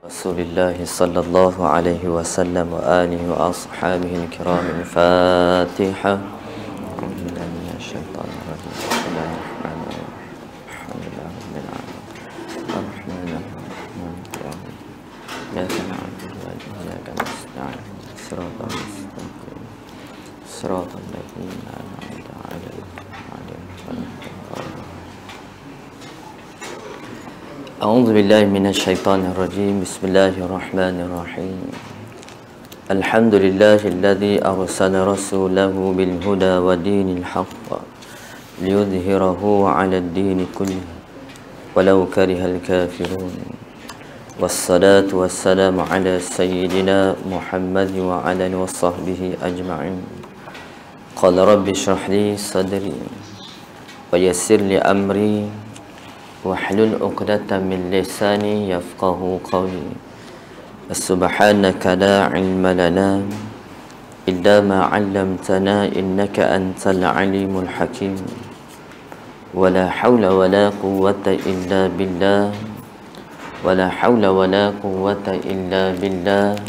Rasulullah sallallahu alaihi wasallam wa alihi wa ashabihi al-kiram al-Fatiha. أعوذ بالله من الشيطان الرجيم بسم الله الرحمن الرحيم الحمد لله الذي أرسل رسوله بالهدى ودين الحق ليظهره على الدين كله ولو كره الكافرون والصلاة والسلام على سيدنا محمد وعلى وصحبه أجمعين قال رب اشرح لي صدري ويسر لي أمري واحلل عقدة من لساني يفقه قولي سبحانك لا علم لنا إلا ما علمتنا إنك أنت العليم الحكيم ولا حول ولا قوة إلا بالله ولا حول ولا قوة إلا بالله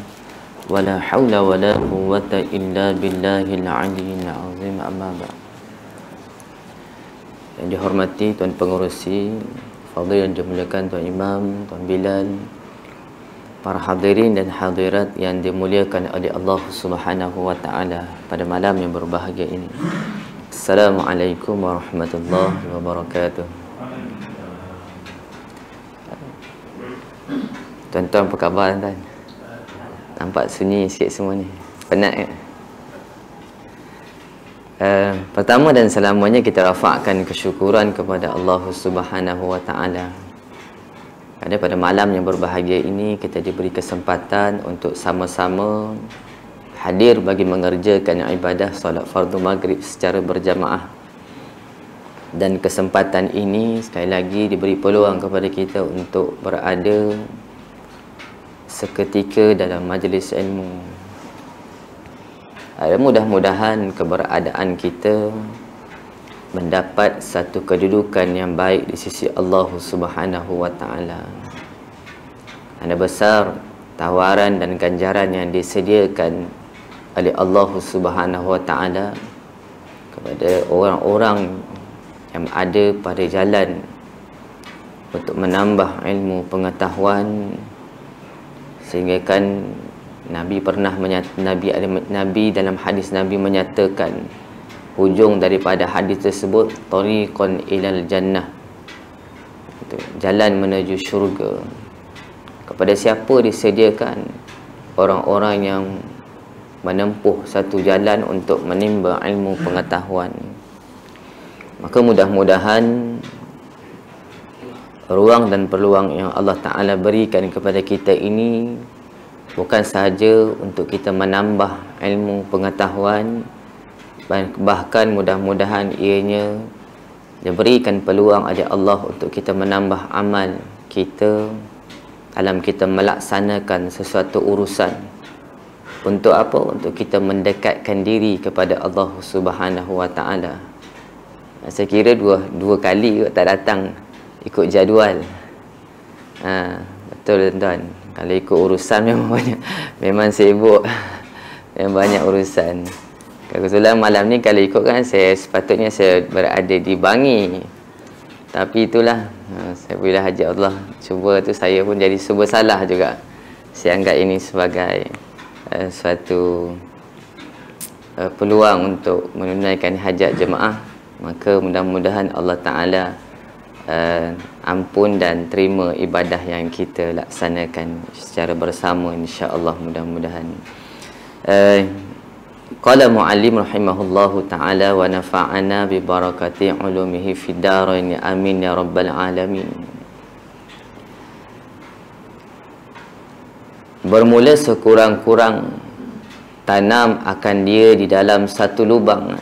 ولا حول ولا قوة إلا بالله العلي العظيم أما بعد. Yang dihormati Tuan Pengerusi, Fadil yang dimuliakan Tuan Imam, Tuan Bilal, para hadirin dan hadirat yang dimuliakan oleh Allah Subhanahu wa taala pada malam yang berbahagia ini. Assalamualaikum warahmatullahi wabarakatuh. Tuan-tuan apa khabar tuan? Nampak sunyi sikit semua ni. Penat ke? Pertama dan selamanya kita rafakkan kesyukuran kepada Allah Subhanahu wa taala. Kerana pada malam yang berbahagia ini kita diberi kesempatan untuk sama-sama hadir bagi mengerjakan ibadah solat fardu maghrib secara berjamaah. Dan kesempatan ini sekali lagi diberi peluang kepada kita untuk berada seketika dalam majlis ilmu. Mudah-mudahan keberadaan kita mendapat satu kedudukan yang baik di sisi Allah Subhanahu wa taala. Ada besar tawaran dan ganjaran yang disediakan oleh Allah Subhanahu wa taala kepada orang-orang yang ada pada jalan untuk menambah ilmu pengetahuan, sehingga kan Nabi dalam hadis Nabi menyatakan hujung daripada hadis tersebut tariqun ilal jannah, itu jalan menuju syurga. Kepada siapa disediakan orang-orang yang menempuh satu jalan untuk menimba ilmu pengetahuan, maka mudah-mudahan ruang dan peluang yang Allah Ta'ala berikan kepada kita ini bukan sahaja untuk kita menambah ilmu pengetahuan, bahkan mudah-mudahan ianya diberikan peluang oleh Allah untuk kita menambah amal kita dalam kita melaksanakan sesuatu urusan. Untuk apa? Untuk kita mendekatkan diri kepada Allah Subhanahu wa taala. Saya kira dua kali tak datang ikut jadual. Betul tuan. Kalau ikut urusan memang sibuk. Memang banyak urusan. Kebetulan malam ni kalau ikut kan sepatutnya saya berada di Bangi. Tapi itulah, saya bila hajat Allah cuba tu, saya pun jadi serba salah juga. Saya anggap ini sebagai suatu peluang untuk menunaikan hajat jemaah. Maka mudah-mudahan Allah Ta'ala ampun dan terima ibadah yang kita laksanakan secara bersama, insya-Allah mudah-mudahan. Qala muallim rahimahullahu taala wa nafa'ana bi barakati ulumihi fid darain amin ya rabbal alamin. Bermula sekurang-kurang tanam akan dia di dalam satu lubang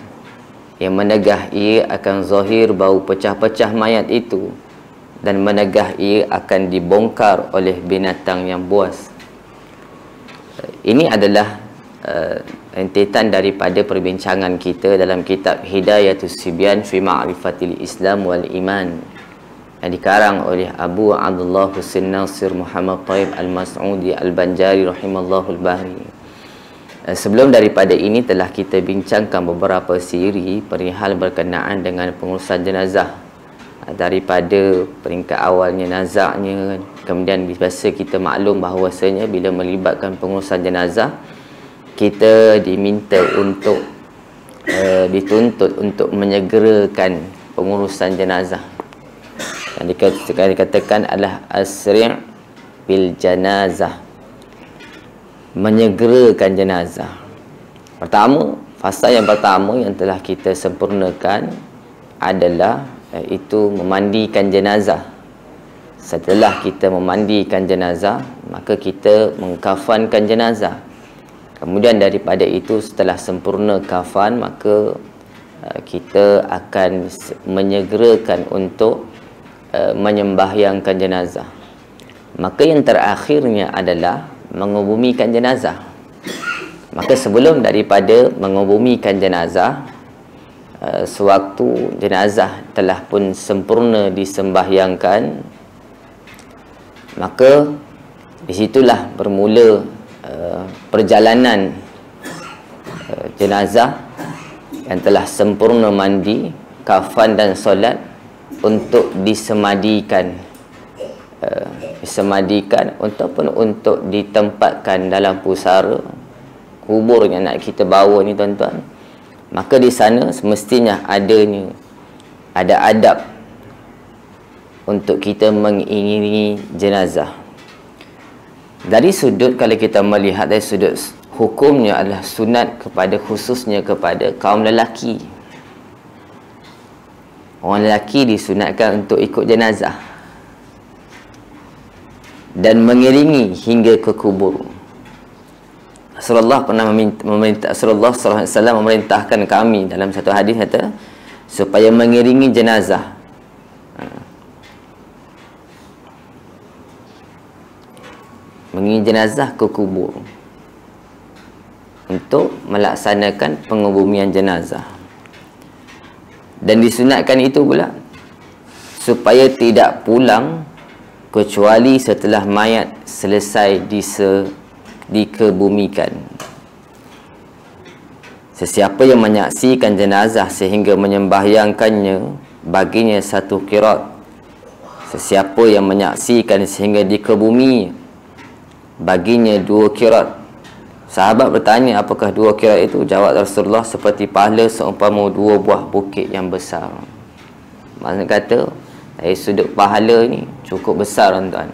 yang menegah ia akan zahir bau pecah-pecah mayat itu, dan menegah ia akan dibongkar oleh binatang yang buas. Ini adalah rentetan daripada perbincangan kita dalam kitab Hidayatus Sibyan fi Ma'rifatil Islam wal Iman, yang dikarang oleh Abu Abdullah Husain Nasir Muhammad Taib Al-Mas'udi Al-Banjari rahimallahu al-Bahri. Sebelum daripada ini telah kita bincangkan beberapa siri perihal berkenaan dengan pengurusan jenazah, daripada peringkat awalnya nazaknya, kemudian biasa kita maklum bahawasanya bila melibatkan pengurusan jenazah kita diminta untuk dituntut untuk menyegerakan pengurusan jenazah. Yang dikatakan adalah asri' bil janazah, menyegerakan jenazah. Pertama, fasa yang pertama yang telah kita sempurnakan adalah iaitu memandikan jenazah. Setelah kita memandikan jenazah, maka kita mengkafankan jenazah. Kemudian daripada itu, setelah sempurna kafan, maka kita akan menyegerakan untuk menyembahyangkan jenazah. Maka yang terakhirnya adalah mengubumikan jenazah. Maka sebelum daripada mengubumikan jenazah, sewaktu jenazah telah pun sempurna disembahyangkan, maka disitulah bermula perjalanan jenazah yang telah sempurna mandi, kafan dan solat untuk disemadikan, ataupun untuk ditempatkan dalam pusara kubur yang nak kita bawa ni tuan-tuan. Maka di sana semestinya ada adab untuk kita mengiringi jenazah. Dari sudut, kalau kita melihat dari sudut hukumnya adalah sunat khususnya kepada kaum lelaki. Orang lelaki disunatkan untuk ikut jenazah dan mengiringi hingga ke kubur. Rasulullah pernah Rasulullah SAW memerintahkan kami dalam satu hadis kata supaya mengiringi jenazah. Mengiringi jenazah ke kubur untuk melaksanakan pengubumian jenazah. Dan disunatkan itu pula supaya tidak pulang kecuali setelah mayat selesai dikebumikan. Sesiapa yang menyaksikan jenazah sehingga menyembahyangkannya, baginya 1 qirat. Sesiapa yang menyaksikan sehingga dikebumi, baginya 2 qirat. Sahabat bertanya, apakah 2 qirat itu? Jawab Rasulullah, seperti pahala seumpama 2 buah bukit yang besar. Maksudnya kata, dari sudut pahala ni cukup besar tuan-tuan.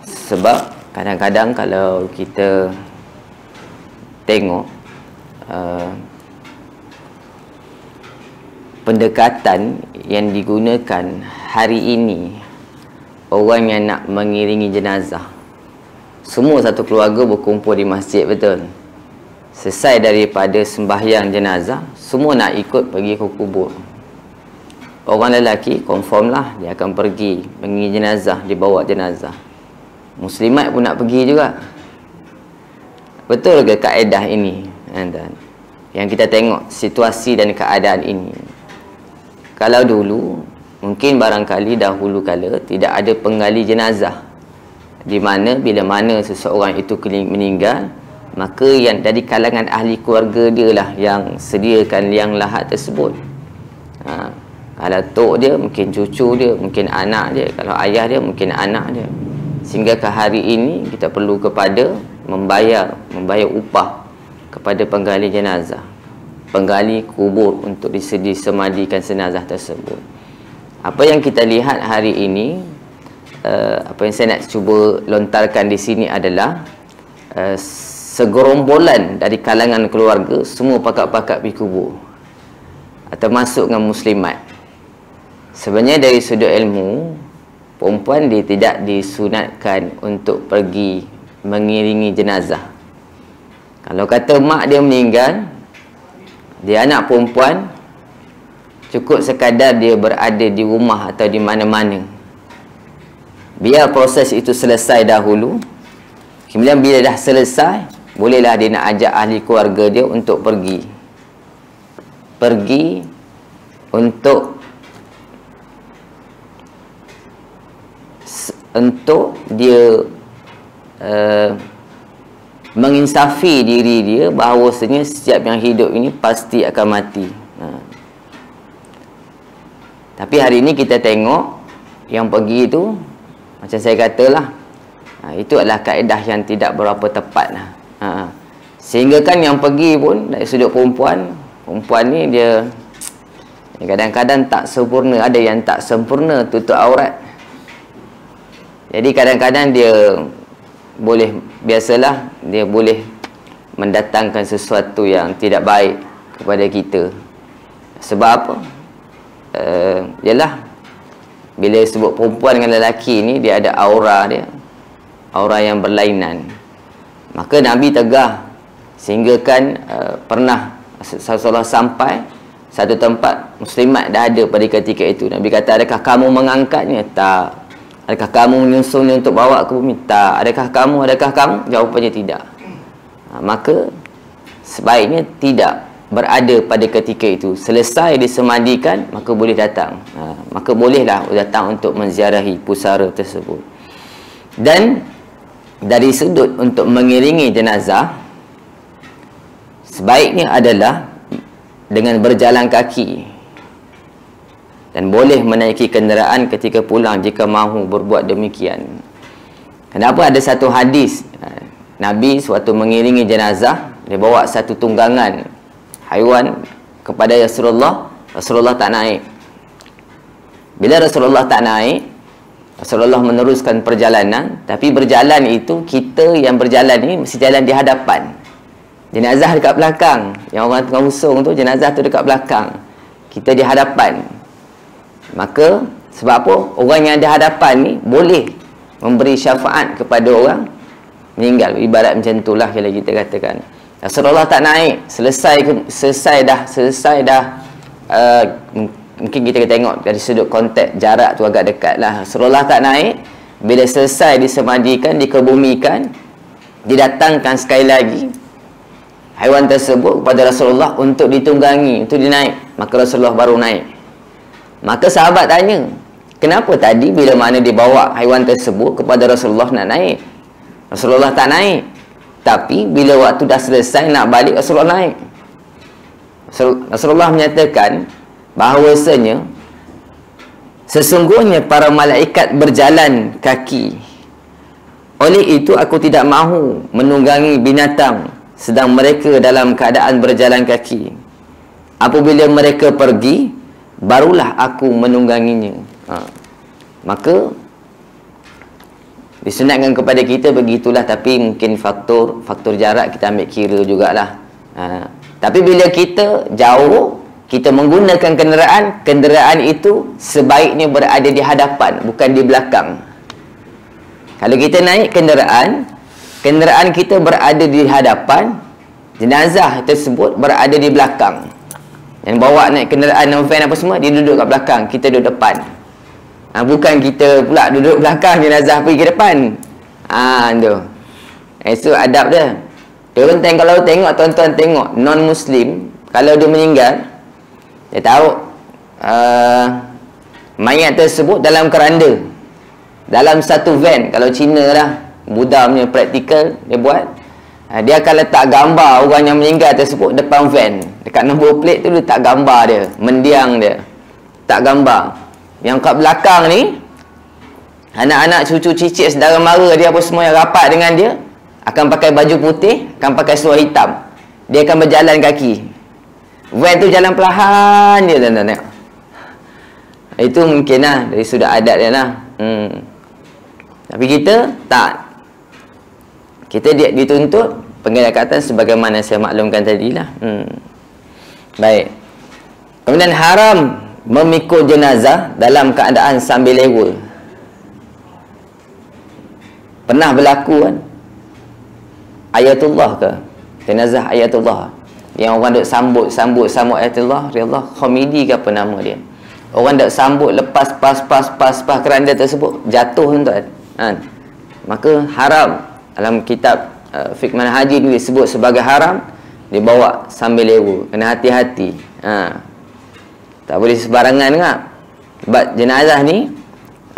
Sebab kadang-kadang kalau kita tengok pendekatan yang digunakan hari ini, orang yang nak mengiringi jenazah, semua satu keluarga berkumpul di masjid, betul? Selesai daripada sembahyang jenazah, semua nak ikut pergi ke kubur. Orang lelaki confirm lah dia akan pergi mengiringi jenazah, dibawa jenazah. Muslimat pun nak pergi juga. Betul ke kaedah ini? Yang kita tengok situasi dan keadaan ini. Kalau dulu, mungkin barangkali dahulu kala tidak ada penggali jenazah, di mana bila mana seseorang itu meninggal, maka yang dari kalangan ahli keluarga dia lah yang sediakan liang lahat tersebut. Kalau tok dia, mungkin cucu dia, mungkin anak dia. Kalau ayah dia, mungkin anak dia. Sehingga ke hari ini kita perlu kepada membayar upah kepada penggali jenazah, penggali kubur untuk disemadikan jenazah tersebut. Apa yang kita lihat hari ini, apa yang saya nak cuba lontarkan di sini adalah segerombolan dari kalangan keluarga semua pakat-pakat pergi kubur, termasuk dengan muslimat. Sebenarnya dari sudut ilmu, perempuan dia tidak disunatkan untuk pergi mengiringi jenazah. Kalau kata mak dia meninggal, dia anak perempuan, cukup sekadar dia berada di rumah atau di mana-mana. Biar proses itu selesai dahulu. Kemudian bila dah selesai, bolehlah dia nak ajak ahli keluarga dia untuk pergi untuk untuk dia menginsafi diri dia bahawasanya setiap yang hidup ini pasti akan mati. Tapi hari ini kita tengok yang pergi itu, macam saya katalah, itu adalah kaedah yang tidak berapa tepat lah. Sehingga kan yang pergi pun dari sudut perempuan ni dia kadang-kadang tak sempurna, ada yang tak sempurna tutup aurat. Jadi kadang-kadang dia boleh, biasalah, dia boleh mendatangkan sesuatu yang tidak baik kepada kita. Sebab apa? Yalah, bila sebut perempuan dengan lelaki ni, dia ada aura dia, aura yang berlainan. Maka Nabi tegah, sehingga kan pernah Rasulullah sampai satu tempat muslimat dah ada pada ketika itu. Nabi kata, adakah kamu mengangkatnya? Tak. Adakah kamu menyusunnya untuk bawa ke bumi? Tak. Adakah kamu? Jawapannya tidak. Maka sebaiknya tidak berada pada ketika itu. Selesai disemandikan, maka boleh datang. Maka bolehlah datang untuk menziarahi pusara tersebut. Dan dari sudut untuk mengiringi jenazah, sebaiknya adalah dengan berjalan kaki, dan boleh menaiki kenderaan ketika pulang jika mahu berbuat demikian. Kenapa? Ada satu hadis, Nabi sewaktu mengiringi jenazah, dia bawa satu tunggangan haiwan kepada Rasulullah. Rasulullah tak naik. Bila Rasulullah tak naik, Rasulullah meneruskan perjalanan. Tapi berjalan itu, kita yang berjalan ni mesti jalan di hadapan, jenazah dekat belakang. Yang orang tengah usung tu, jenazah tu dekat belakang, kita di hadapan. Maka sebab apa? Orang yang ada hadapan ni boleh memberi syafaat kepada orang meninggal. Ibarat macam itulah kalau kita katakan. Rasulullah tak naik. Selesai dah. Mungkin kita tengok dari sudut konteks jarak tu agak dekat lah. Rasulullah tak naik. Bila selesai disemandikan, dikebumikan, didatangkan sekali lagi haiwan tersebut kepada Rasulullah untuk ditunggangi, untuk dinaik. Maka Rasulullah baru naik. Maka sahabat tanya, kenapa tadi bila mana dibawa haiwan tersebut kepada Rasulullah nak naik? Rasulullah tak naik. Tapi bila waktu dah selesai nak balik, Rasulullah naik. Rasulullah menyatakan bahawasanya sesungguhnya para malaikat berjalan kaki. Oleh itu aku tidak mahu menunggangi binatang sedang mereka dalam keadaan berjalan kaki. Apabila mereka pergi, barulah aku menungganginya. Maka disunatkan kepada kita begitulah. Tapi mungkin faktor jarak kita ambil kira jugalah. Tapi bila kita jauh, kita menggunakan kenderaan itu sebaiknya berada di hadapan, bukan di belakang. Kalau kita naik kenderaan kita berada di hadapan, jenazah tersebut berada di belakang. Yang bawa naik kenderaan, van apa semua, dia duduk kat belakang, kita duduk depan. Bukan kita pula duduk belakang, jenazah pergi ke depan. Tu. Itu adab dia. Kalau tengok, tuan-tuan tengok, non-Muslim, kalau dia meninggal, dia tahu mayat tersebut dalam keranda, dalam satu van. Kalau Cina lah, Buddha punya praktikal dia buat, dia akan letak gambar orang yang meninggal tersebut depan van. Dekat nombor plate tu letak gambar dia, mendiang dia, tak gambar. Yang kat belakang ni, anak-anak, cucu, cicit, saudara mara dia apa semua yang rapat dengan dia, akan pakai baju putih, akan pakai seluar hitam. Dia akan berjalan kaki. Van tu jalan perlahan dia, tengok. Itu mungkin lah dari sudut adat dia lah. Tapi kita tak. Kita dituntut pengelakatan sebagaimana saya maklumkan tadilah. Baik. Kemudian haram memikul jenazah dalam keadaan sambil lewa. Pernah berlaku kan? Ayatullah ke? Jenazah Ayatullah. Yang orang duk sambut Ayatullah Riyadhah Khamidi ke apa nama dia. Orang duk sambut, lepas pas keranda tersebut jatuh, tuan. Maka haram. Dalam kitab fiqh manhaji ni disebut sebagai haram, dibawa sambil lewa. Kena hati-hati. Tak boleh sebarangan kan? Sebab jenazah ni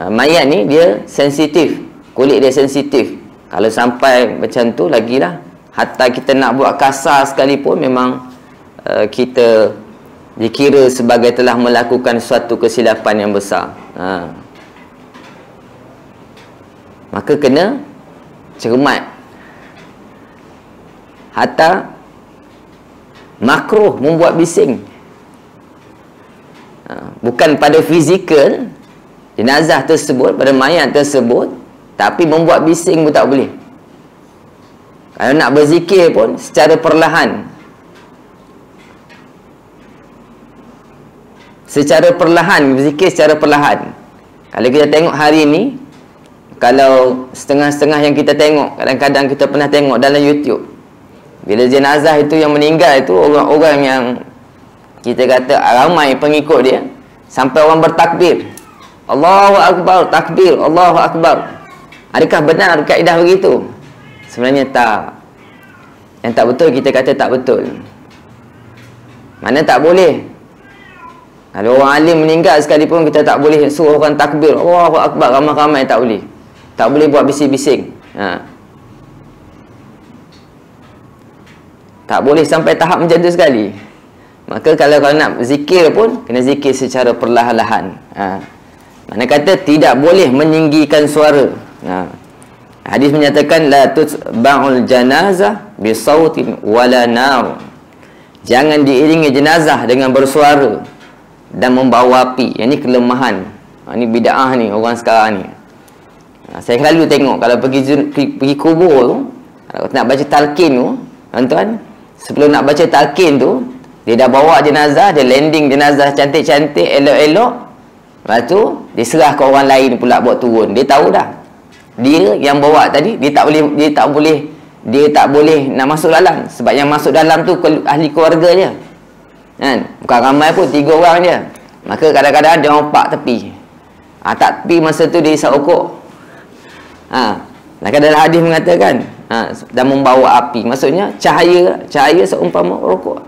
mayat ni dia sensitif, kulit dia sensitif. Kalau sampai macam tu lagilah, hatta kita nak buat kasar sekalipun memang kita dikira sebagai telah melakukan suatu kesilapan yang besar. Maka kena cermat. Hatta makruh membuat bising. Bukan pada fizikal jenazah tersebut, pada mayat tersebut, tapi membuat bising pun tak boleh. Kalau nak berzikir pun secara perlahan. Secara perlahan, berzikir secara perlahan. Kalau kita tengok hari ni, kalau setengah-setengah yang kita tengok, kadang-kadang kita pernah tengok dalam YouTube, bila jenazah itu yang meninggal itu, orang-orang yang kita kata ramai pengikut dia, sampai orang bertakbir, Allahu Akbar, takbir, Allahu Akbar. Adakah benar kaedah begitu? Sebenarnya tak. Yang tak betul kita kata tak betul. Mana tak boleh. Kalau orang alim meninggal sekalipun, kita tak boleh suruh orang takbir Allahu Akbar ramai-ramai, tak boleh. Tak boleh buat bising-bising. Tak boleh sampai tahap macam tu sekali. Maka kalau nak zikir pun, kena zikir secara perlahan-lahan. Mana kata tidak boleh meninggikan suara. Hadis menyatakan la tutba'ul janazah bisautin wala nar. Jangan diiringi jenazah dengan bersuara dan membawa api. Yang ni kelemahan. Ni bid'ah ni orang sekarang ni. Saya selalu tengok kalau pergi kubur tu, kalau nak baca talqin tu, tuan-tuan, sebelum nak baca talqin tu, dia dah bawa jenazah, dia landing jenazah cantik-cantik, elok-elok. Lepas tu dia serah ke orang lain pula buat turun. Dia tahu dah. Dia yang bawa tadi, dia tak boleh nak masuk dalam, sebab yang masuk dalam tu ahli keluarga dia. Kan? Bukan ramai pun, 3 orang je. Maka kadang-kadang dia orang pak tepi. Tak tepi masa tu dia isap rokok. Dalam hadis mengatakan dan membawa api. Maksudnya cahaya seumpama rokok.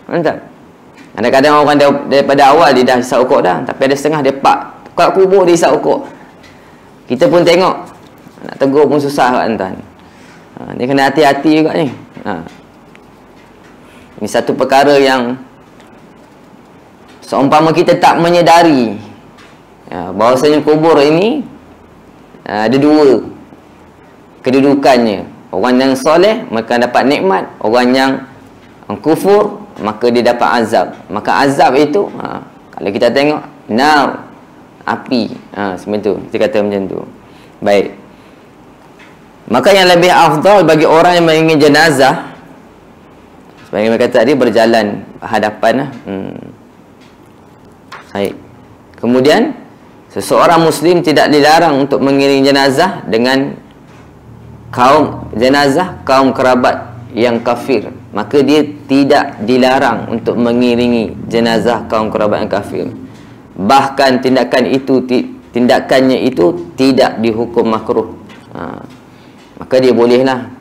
Nampak? Kadang-kadang orang daripada awal dia dah isap rokok dah, tapi ada setengah dia pak kat kubur dia isap rokok. Kita pun tengok, nak tegur pun susah kan tuan. Ni kena hati-hati juga ni. Ini satu perkara yang seumpama kita tak menyedari bahawasanya kubur ini ada 2 kedudukannya. Orang yang soleh maka dapat nikmat, orang yang kufur maka dia dapat azab. Maka azab itu kalau kita tengok nar, api, seperti itu kita kata macam tu. Baik, maka yang lebih afdal bagi orang yang menginginkan jenazah, sebagaimana kata tadi, berjalan hadapan. Baik. Kemudian seseorang muslim tidak dilarang untuk mengiring jenazah dengan kaum kerabat yang kafir. Maka dia tidak dilarang untuk mengiringi jenazah kaum kerabat yang kafir. Bahkan tindakannya itu tidak dihukum makruh. Maka dia bolehlah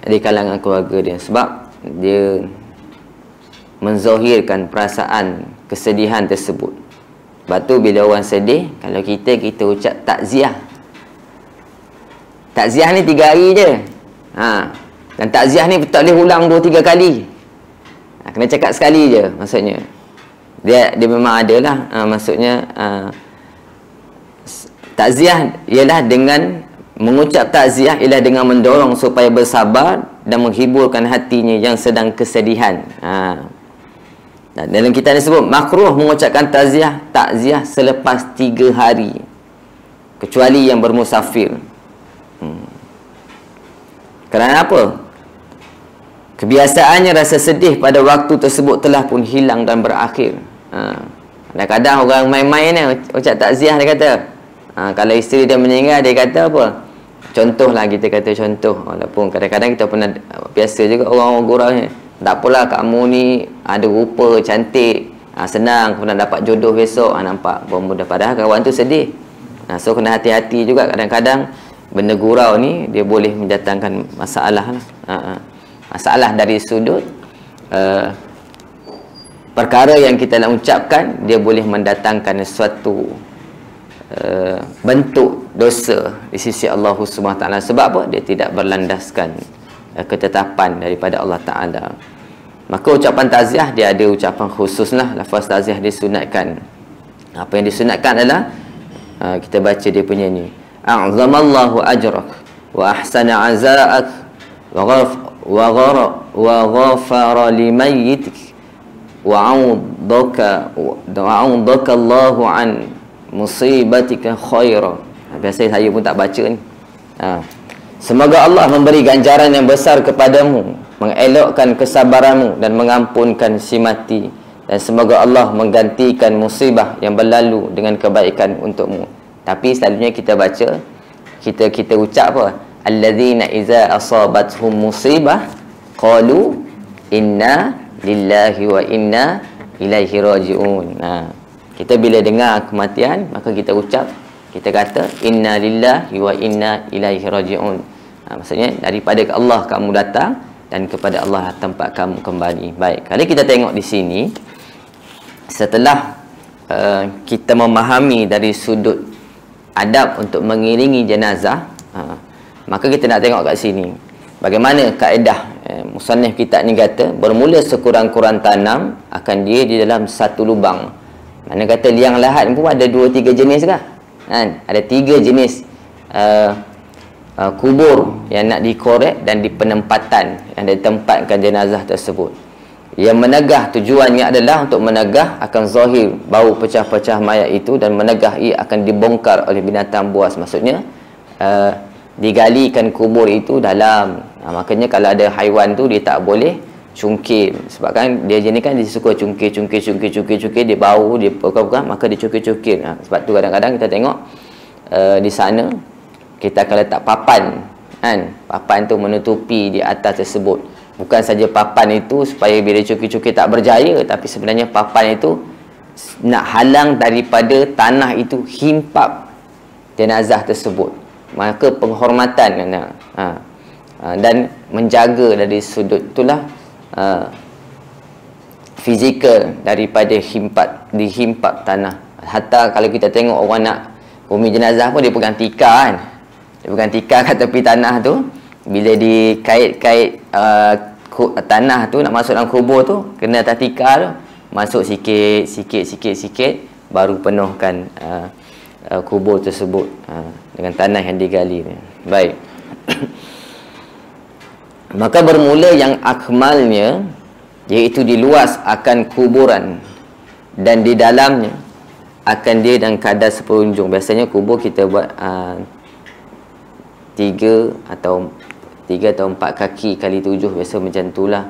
di kalangan keluarga dia, sebab dia menzahirkan perasaan kesedihan tersebut. Sebab tu bila orang sedih, kalau kita ucap takziah. Takziah ni 3 hari je. Dan takziah ni tak boleh ulang 2-3 kali. Kena cakap sekali je maksudnya. Dia memang ada lah. Maksudnya takziah ialah dengan mengucap takziah ialah dengan mendorong supaya bersabar dan menghiburkan hatinya yang sedang kesedihan. Dan dalam kitab disebut makruh mengucapkan takziah selepas 3 hari, kecuali yang bermusafir. Kerana apa? Kebiasaannya rasa sedih pada waktu tersebut telah pun hilang dan berakhir. Kadang-kadang orang main-main ni ucap takziah, dia kata kalau isteri dia meninggal, dia kata apa? Contohlah, kita kata contoh. Walaupun kadang-kadang kita pernah biasa juga orang-orang gurau ni, tak apalah kamu ni ada rupa cantik, senang kau nak dapat jodoh besok, nampak mudah. Padahal kawan tu sedih. So kena hati-hati juga. Kadang-kadang benda gurau ni dia boleh mendatangkan masalah lah. Masalah dari sudut perkara yang kita nak ucapkan, dia boleh mendatangkan suatu bentuk dosa di sisi Allah SWT. Sebab apa? Dia tidak berlandaskan ketetapan daripada Allah Ta'ala. Maka ucapan taziah dia ada ucapan khusus lah. Lafaz taziah disunatkan. Apa yang disunatkan adalah kita baca dia punya ni, a'zamallahu ajrak wa ahsana aza'ak wa ghafara limayyitik wa'udaka Allahu an musibatika khaira. Biasa saya pun tak baca ni. Semoga Allah memberi ganjaran yang besar kepadamu, mengelokkan kesabaranmu dan mengampunkan si mati, dan semoga Allah menggantikan musibah yang berlalu dengan kebaikan untukmu. Tapi selalunya kita baca, kita ucap apa? Alladzina iza asabathum musibah qalu inna lillahi wa inna ilaihi raji'un. Kita bila dengar kematian, maka kita ucap, kita kata inna lillahi wa inna ilaihi raji'un. Maksudnya daripada Allah kamu datang dan kepada Allah tempat kamu kembali. Baik, kalau kita tengok di sini, setelah kita memahami dari sudut adab untuk mengiringi jenazah, maka kita nak tengok kat sini bagaimana kaedah musannif kitab ni kata, bermula sekurang-kurang tanam akan dia di dalam satu lubang. Mana kata liang lahat pun ada 2-3 jenis kah? Kan? Ada 3 jenis kubur yang nak dikorek dan di penempatan yang ditempatkan jenazah tersebut. Yang menegah tujuannya adalah untuk menegah akan zahir bau pecah-pecah mayat itu, dan menegah ia akan dibongkar oleh binatang buas. Maksudnya digalikan kubur itu dalam. Makanya kalau ada haiwan tu dia tak boleh cungkir, sebab kan dia jenis kan dia suka cungkir, dia bau, dia pegang-pegang, maka dia cungkir. Sebab tu kadang-kadang kita tengok di sana kita akan letak papan, kan? Papan tu menutupi di atas tersebut. Bukan saja papan itu supaya bila cungkir-cungkir tak berjaya, tapi sebenarnya papan itu nak halang daripada tanah itu himpap jenazah tersebut. Maka penghormatan dan menjaga dari sudut itulah fizikal daripada dihimpap tanah. Hatta kalau kita tengok orang nak bumi jenazah pun dia pegang tikar kan. Dia pegang tikar kat tepi tanah tu, bila dikait-kait tanah tu nak masuk dalam kubur tu, kena atas tikar tu, masuk sikit baru penuhkan kubur tersebut dengan tanah yang digali. Baik. Maka bermula yang akmalnya, iaitu diluas akan kuburan, dan di dalamnya akan dia dan kadar seperunjung. Biasanya kubur kita buat 3 atau 4 kaki kali 7, biasa macam itulah.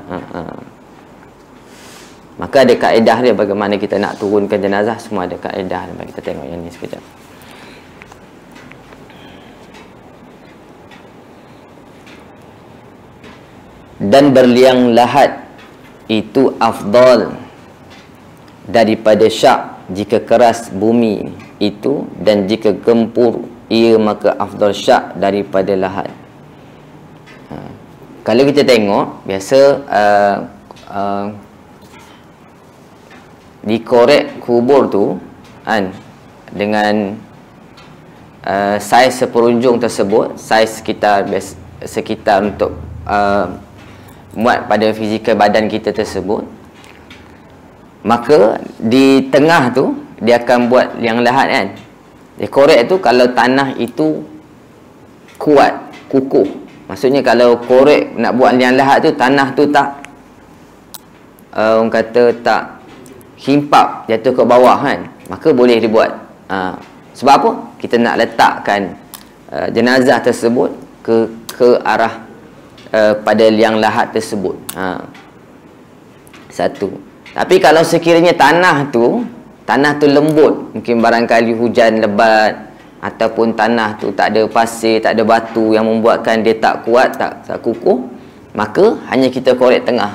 Maka ada kaedah dia bagaimana kita nak turunkan jenazah, semua ada kaedah. Mari kita tengok yang ni sekejap. Dan berliang lahat itu afdal daripada syak jika keras bumi itu, dan jika gempur ia maka afdal syak daripada lahat. Kalau kita tengok biasa dikorek kubur tu kan, dengan saiz seperunjung tersebut, saiz sekitar untuk muat pada fizikal badan kita tersebut, maka di tengah tu dia akan buat liang lahat kan. Dia korek tu kalau tanah itu kuat, kukuh. Maksudnya kalau korek nak buat liang lahat tu, tanah tu tak orang kata tak himpap jatuh ke bawah kan, maka boleh dibuat. Sebab apa? Kita nak letakkan jenazah tersebut ke arah pada liang lahat tersebut. Satu. Tapi kalau sekiranya tanah tu lembut, mungkin barangkali hujan lebat, ataupun tanah tu tak ada pasir, tak ada batu yang membuatkan dia tak kuat, tak kukuh, maka hanya kita korek tengah.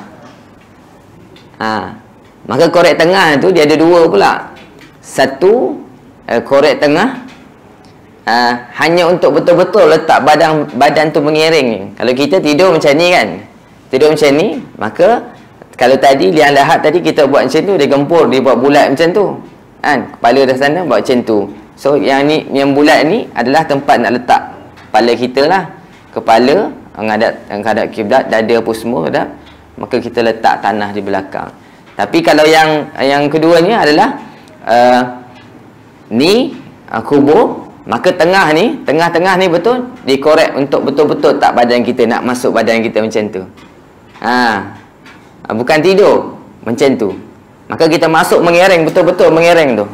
Maka korek tengah tu dia ada 2 pula. Satu, korek tengah hanya untuk betul-betul letak badan tu mengiring. Kalau kita tidur macam ni kan, tidur macam ni, maka Kalau tadi liang lahat tadi kita buat macam tu, dia gempur, dia buat bulat macam tu. Kan? Kepala dah sana buat macam tu. So yang ni, yang bulat ni adalah tempat nak letak kepala kita lah. Kepala menghadap kiblat, dada apa semua dah. Maka kita letak tanah di belakang. Tapi kalau yang kedua ni adalah kubur, maka tengah-tengah ni betul dikorek untuk betul-betul tak badan kita, nak masuk badan kita macam tu. Bukan tidur macam tu. Maka kita masuk mengereng, betul-betul mengereng tu.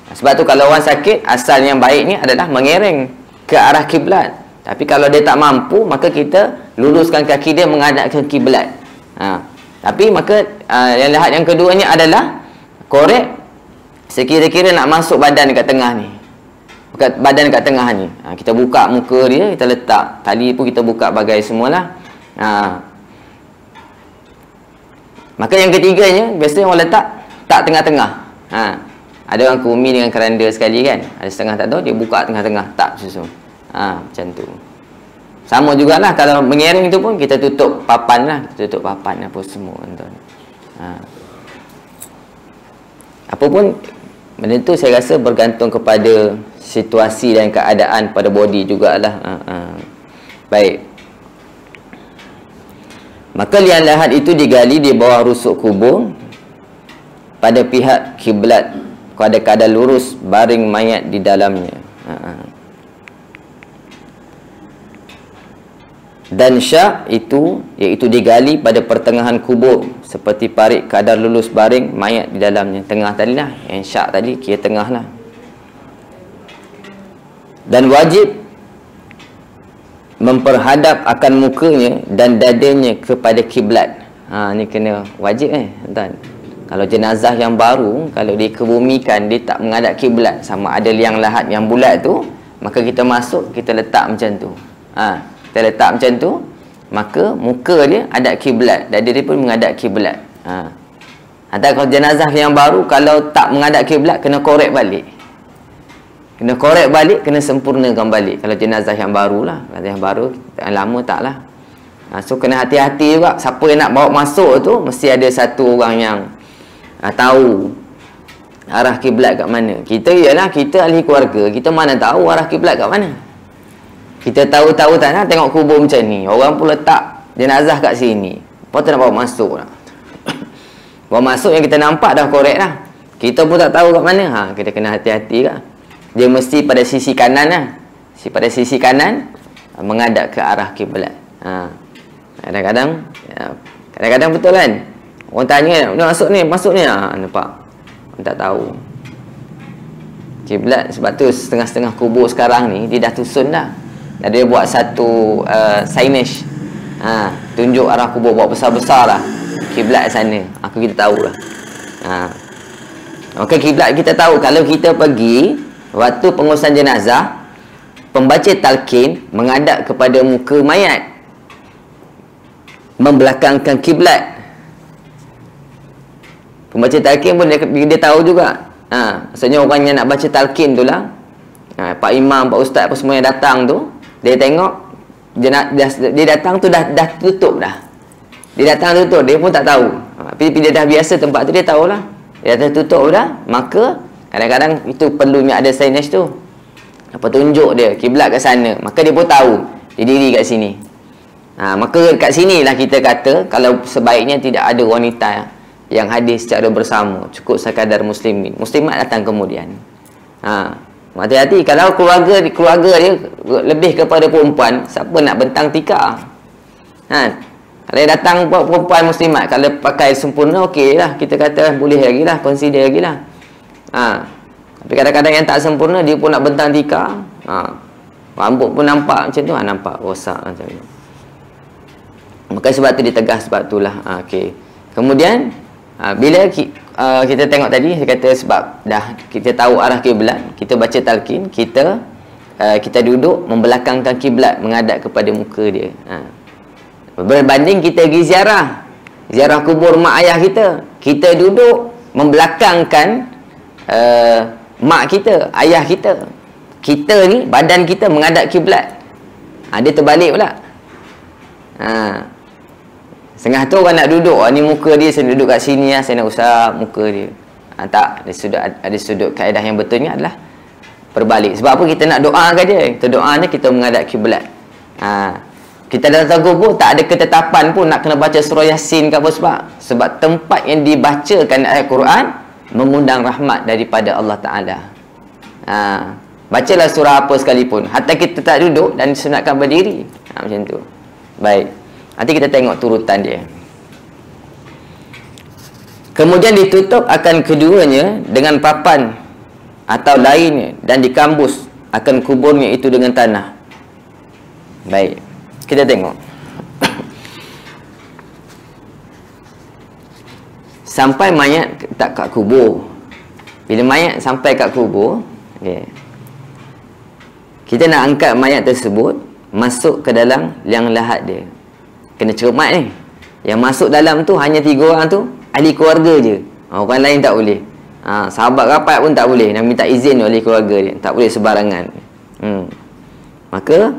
Sebab tu kalau orang sakit, asal yang baik ni adalah mengereng ke arah kiblat. Tapi kalau dia tak mampu, maka kita luruskan kaki dia menghadap ke kiblat. Tapi maka yang lahat yang keduanya adalah korek sekira-kira nak masuk badan dekat tengah ni. Badan dekat tengah ni. Kita buka muka dia, kita letak. Tali pun kita buka bagai semualah. Maka yang ketiganya, biasanya orang letak tak tengah-tengah. Ada orang kumi dengan keranda sekali kan. Ada setengah tak tahu, dia buka tengah-tengah. Tak susun. Macam tu. Sama jugalah kalau mengereng tu pun kita tutup papan lah. Kita tutup papan apa semua. Apa pun, benda tu saya rasa bergantung kepada situasi dan keadaan pada body jugalah. Baik. Maka liang lahat itu digali di bawah rusuk kubur pada pihak kiblat pada keadaan lurus, baring mayat di dalamnya. Dan syak itu iaitu digali pada pertengahan kubur seperti parit kadar lurus baring mayat di dalamnya. Tengah tadi lah, yang syak tadi kira tengah lah. Dan wajib memperhadap akan mukanya dan dadanya kepada kiblat. Ni kena wajib tuan. Kalau jenazah yang baru, kalau dikebumikan, dia tak menghadap kiblat, sama ada liang lahat yang bulat tu, maka kita masuk, kita letak macam tu. Kita letak macam tu, maka muka dia hadap kiblat, dada dia pun menghadap kiblat. Atau kalau jenazah yang baru, kalau tak menghadap kiblat, kena korek balik. Kena korek balik, kena sempurnakan balik. Kalau jenazah yang baru lah. Kalau yang baru, yang lama tak lah. So kena hati-hati juga. Siapa yang nak bawa masuk tu, mesti ada satu orang yang tahu arah kiblat kat mana. Kita ialah, kita ahli keluarga, kita mana tahu arah kiblat kat mana. Kita tahu-tahu tak nak tengok kubur macam ni. Orang pun letak jenazah kat sini. Apa tu nak bawa masuk lah. Bawa masuk yang kita nampak dah korek lah. Kita pun tak tahu kat mana. Kita kena hati-hati lah. Dia mesti pada sisi kanan lah. Pada sisi kanan menghadap ke arah kiblat. Kadang-kadang betul kan. Orang tanya, masuk ni. Nampak. Orang tak tahu. Kiblat, sebab tu setengah-setengah kubur sekarang ni, dia dah tusun dah. Dan dia buat satu signage. Tunjuk arah kubur, buat besar-besar lah. Kiblat sana. Kita tahu lah. Maka kiblat kita tahu. Kalau kita pergi waktu pengurusan jenazah, pembaca talqin menghadap kepada muka mayat, membelakangkan kiblat. Pembaca talqin pun dia tahu juga. Maksudnya orang yang nak baca talqin tu lah, Pak Imam, Pak Ustaz apa semua yang datang tu, dia tengok dia datang tu dah tutup dah. Dia datang tutup, dia pun tak tahu. Tapi dia dah biasa tempat tu, dia tahulah. Dia dah tutup dah, maka kadang-kadang itu perlunya ada signage tu. Petunjuk dia, kiblat kat sana. Maka dia pun tahu, dia diri kat sini. Maka kat sinilah kita kata, kalau sebaiknya tidak ada wanita yang hadir secara bersama, cukup sekadar muslimin. Muslimat datang kemudian. Hati-hati, kalau keluarga dia lebih kepada perempuan, siapa nak bentang tikar? Kalau datang perempuan muslimat, kalau pakai sempurna, okey lah. Kita kata boleh lagi lah, consider lagi lah. Tapi kadang-kadang yang tak sempurna, dia pun nak bentang tikar. Rambut pun nampak macam tu, nampak rosak macam tu. Maka sebab tu ditegas, sebab itulah. Okay. Kemudian bila kita tengok tadi, saya kata sebab dah kita tahu arah kiblat, kita baca talqin, kita duduk membelakangkan kiblat menghadap kepada muka dia. Berbanding kita pergi ziarah kubur mak ayah kita duduk membelakangkan mak kita, ayah kita. Kita ni, badan kita menghadap kiblat. Dia terbalik pula. Setengah tu orang nak duduk, ni muka dia, saya duduk kat sini lah, saya nak usap muka dia. Tak, ada sudut kaedah yang betulnya adalah berbalik. Sebab apa kita nak doa ke dia? Kita doanya kita menghadap kiblat. Kita datang kubur tak ada ketetapan pun nak kena baca surah Yasin ke apa sebab tempat yang dibacakan ayat Quran mengundang rahmat daripada Allah Ta'ala. Bacalah surah apa sekalipun, hatta kita tak duduk dan disunatkan berdiri. Macam tu. Baik, nanti kita tengok turutan dia. Kemudian ditutup akan keduanya dengan papan atau lainnya dan dikambus akan kuburnya itu dengan tanah. Baik, kita tengok. Sampai mayat tak kat kubur. Bila mayat sampai kat kubur, okay, kita nak angkat mayat tersebut masuk ke dalam liang lahat dia. Kena cermat ni. Yang masuk dalam tu hanya 3 orang tu ahli keluarga je. Orang lain tak boleh. Sahabat rapat pun tak boleh. Nak minta izin oleh keluarga dia. Tak boleh sebarangan. Maka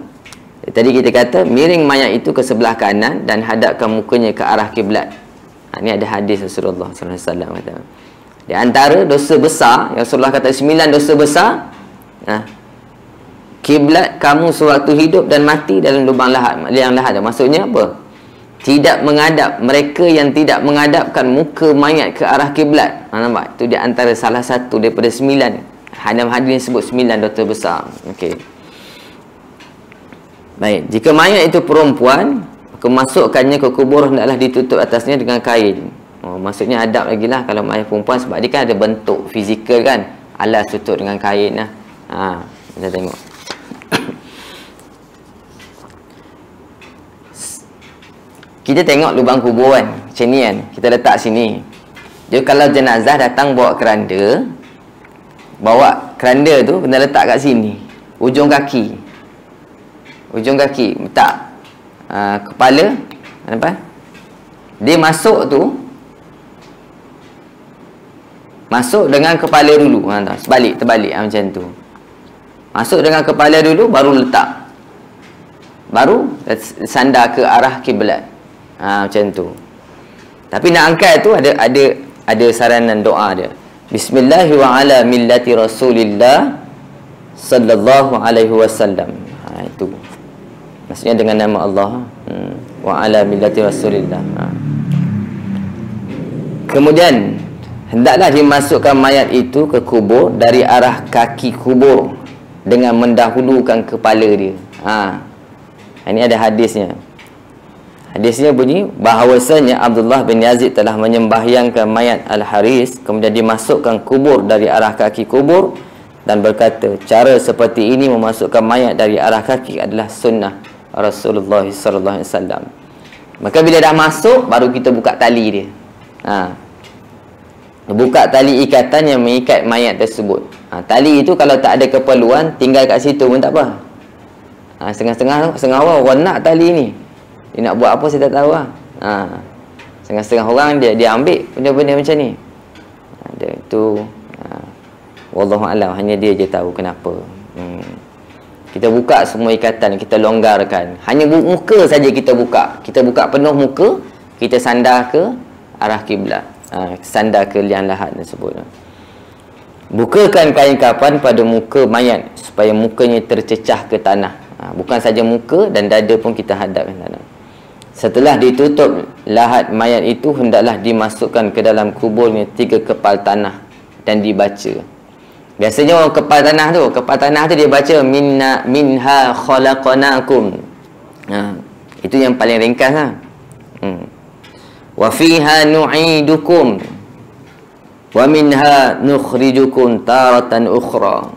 tadi kita kata miring mayat itu ke sebelah kanan dan hadapkan mukanya ke arah kiblat. Ini ada hadis Rasulullah SAW kata. Di antara dosa besar yang Rasulullah kata 9 dosa besar, kiblat kamu sewaktu hidup dan mati dalam lubang lahat. Liang lahat. Maksudnya apa? Tidak menghadap, mereka yang tidak menghadapkan muka mayat ke arah kiblat. Nampak? Itu di antara salah satu daripada 9. Dalam hadis sebut 9 dosa besar. Okey. Baik, jika mayat itu perempuan, kemasukkannya ke kubur hendaklah ditutup atasnya dengan kain. Maksudnya adab lagi lah kalau mayat perempuan, sebab dia kan ada bentuk fizikal kan. Alas tutup dengan kain lah. Kita tengok. Kita tengok lubang kubur kan, macam ni kan, kita letak sini. Jadi kalau jenazah datang bawa keranda tu kena letak kat sini, ujung kaki letak kepala, apa? Dia masuk tu masuk dengan kepala dulu, terbalik macam tu. Masuk dengan kepala dulu, baru letak, baru sandar ke arah kiblat. Macam tu. Tapi nak angkat tu ada saranan doa dia. Bismillahi wa ala millati Rasulillah sallallahu alaihi wasallam. Itu. Maksudnya dengan nama Allah. Wa ala millati Rasulillah. Kemudian hendaklah dimasukkan mayat itu ke kubur dari arah kaki kubur dengan mendahulukan kepala dia. Ini ada hadisnya. Hadisnya bunyi bahawasanya Abdullah bin Yazid telah menyembahyangkan mayat Al-Haris, kemudian dimasukkan kubur dari arah kaki kubur dan berkata, cara seperti ini memasukkan mayat dari arah kaki adalah sunnah Rasulullah sallallahu alaihi wasallam. Maka bila dah masuk, baru kita buka tali dia. Buka tali ikatan yang mengikat mayat tersebut. Tali itu kalau tak ada keperluan, tinggal kat situ pun tak apa. Setengah orang nak tali ni. Dia nak buat apa saya tak tahu lah. Setengah orang dia ambil benda-benda macam ni. Dia tu wallahu alam, hanya dia je tahu kenapa. Kita buka semua ikatan, kita longgarkan. Hanya muka saja kita buka. Kita buka penuh muka, kita sandar ke arah kiblat. Sandar ke liang lahat tersebut. Bukakan kain kapan pada muka mayat supaya mukanya tercecah ke tanah. Bukan saja muka, dan dada pun kita hadapkan tanah. Setelah ditutup lahat mayat itu, hendaklah dimasukkan ke dalam kuburnya 3 kepal tanah dan dibaca. Biasanya orang kepal tanah tu dia baca minha khalaqnakum. Itu yang paling ringkas lah. Wa fiha nu'idukum wa minha nukhrijukum taratan ukhra.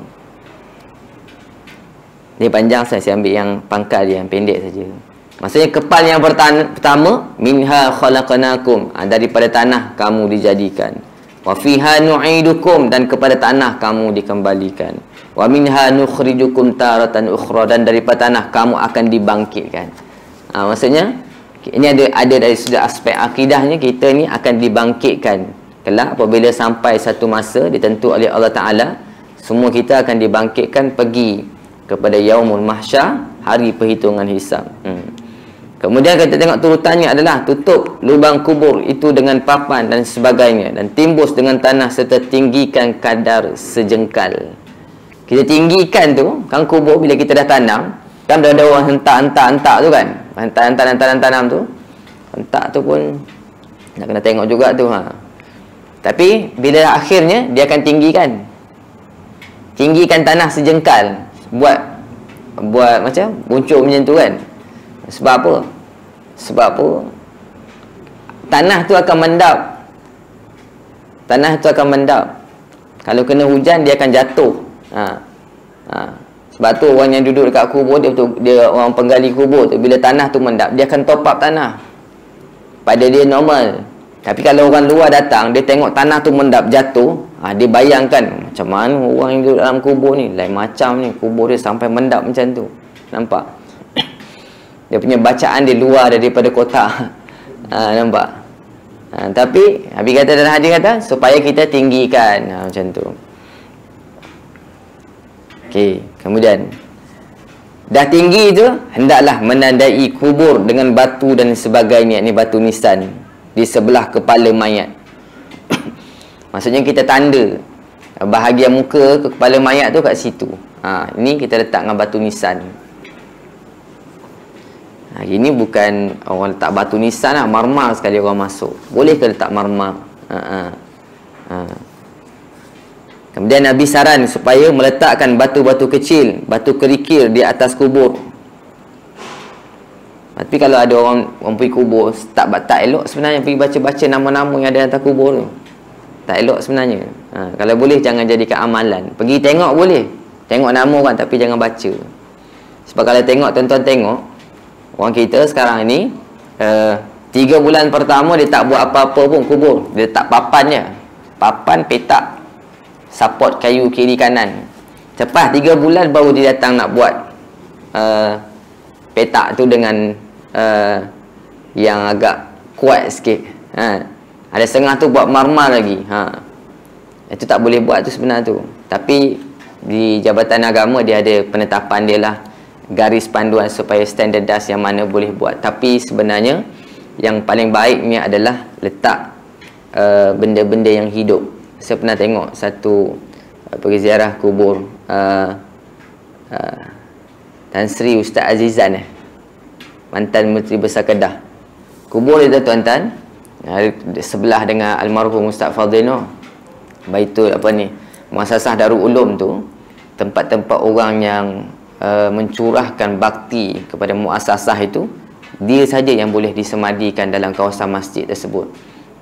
Ni panjang, saya ambil yang pangkal dia, yang pendek saja. Maksudnya kepal yang pertama, minha khalaqnakum, daripada tanah kamu dijadikan. Wa fiha nu'idukum, dan kepada tanah kamu dikembalikan. Wa minha nukhrijukum taratan ukhra, dan daripada tanah kamu akan dibangkitkan. Maksudnya ini ada dari sudut aspek akidahnya, kita ni akan dibangkitkan kelak apabila sampai satu masa ditentu oleh Allah Ta'ala. Semua kita akan dibangkitkan pergi kepada yaumul mahsyar, hari perhitungan hisab. Kemudian kita tengok turutannya adalah tutup lubang kubur itu dengan papan dan sebagainya, dan timbus dengan tanah serta tinggikan kadar sejengkal. Kita tinggikan tu kan kubur bila kita dah tanam, kan dah ada orang hentak tu kan. Hentak tanam tu. Hentak tu pun nak kena tengok juga tu ha. Tapi bila akhirnya dia akan tinggikan tanah sejengkal, buat macam buncur macam tu kan. Sebab apa? Sebab apa? Tanah tu akan mendap. Kalau kena hujan dia akan jatuh. Sebab tu orang yang duduk dekat kubur dia orang penggali kubur tu, bila tanah tu mendap dia akan top up tanah pada dia normal. Tapi kalau orang luar datang, dia tengok tanah tu mendap jatuh, dia bayangkan macam mana orang yang duduk dalam kubur ni, lain macam ni kubur dia sampai mendap macam tu. Nampak? Dia punya bacaan dia luar daripada kotak. Nampak? Tapi Habib kata dalam hadis kata supaya kita tinggikan macam tu. Okey, kemudian dah tinggi tu hendaklah menandai kubur dengan batu dan sebagainya, ni batu nisan di sebelah kepala mayat. Maksudnya kita tanda bahagian muka ke kepala mayat tu kat situ. Ini kita letak dengan batu nisan. Ini bukan orang letak batu nisan lah, marmar sekali orang masuk. Boleh ke letak marmar? Kemudian Nabi saran supaya meletakkan batu-batu kecil, batu kerikil di atas kubur. Tapi kalau ada orang pergi kubur, tak elok sebenarnya pergi baca-baca nama-nama yang ada atas kubur tu. Tak elok sebenarnya. Kalau boleh jangan jadikan amalan. Pergi tengok boleh. Tengok nama orang tapi jangan baca. Sebab kalau tengok, tuan-tuan tengok, orang kita sekarang ni 3 bulan pertama dia tak buat apa-apa pun kubur. Dia letak papan je. Papan petak, support kayu kiri kanan. Lepas 3 bulan baru dia datang nak buat petak tu dengan yang agak kuat sikit. Ada setengah tu buat marmar lagi. Itu tak boleh buat tu sebenarnya tu. Tapi di Jabatan Agama dia ada penetapan dia lah, garis panduan supaya standardise yang mana boleh buat. Tapi sebenarnya yang paling baiknya adalah letak benda-benda yang hidup. Saya pernah tengok satu pergi ziarah kubur Tan Sri Ustaz Azizan, mantan Menteri Besar Kedah. Kubur dia tuan-tuan sebelah dengan almarhum Ustaz Fadlino. Baitul Muassasah Darul Ulum tu, tempat-tempat orang yang mencurahkan bakti kepada muassasah itu, dia saja yang boleh disemadikan dalam kawasan masjid tersebut.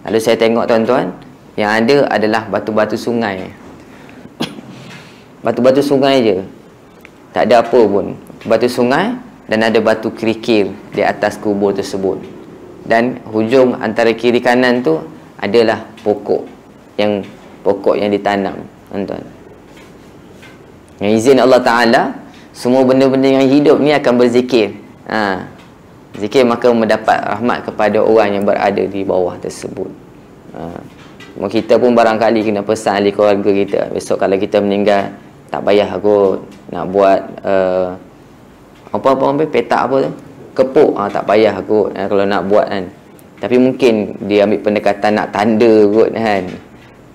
Lalu saya tengok tuan-tuan, yang ada adalah batu-batu sungai. Batu-batu sungai je, tak ada apa pun. Batu sungai dan ada batu kerikil di atas kubur tersebut. Dan hujung antara kiri kanan tu adalah pokok yang ditanam, tuan-tuan. Dengan izin Allah Ta'ala, semua benda-benda yang hidup ni akan berzikir. Zikir maka mendapat rahmat kepada orang yang berada di bawah tersebut. Kita pun barangkali kena pesan ahli keluarga kita, besok kalau kita meninggal, tak payah kot nak buat petak apa tu, kepuk, tak payah kot kalau nak buat kan. Tapi mungkin dia ambil pendekatan nak tanda kot kan.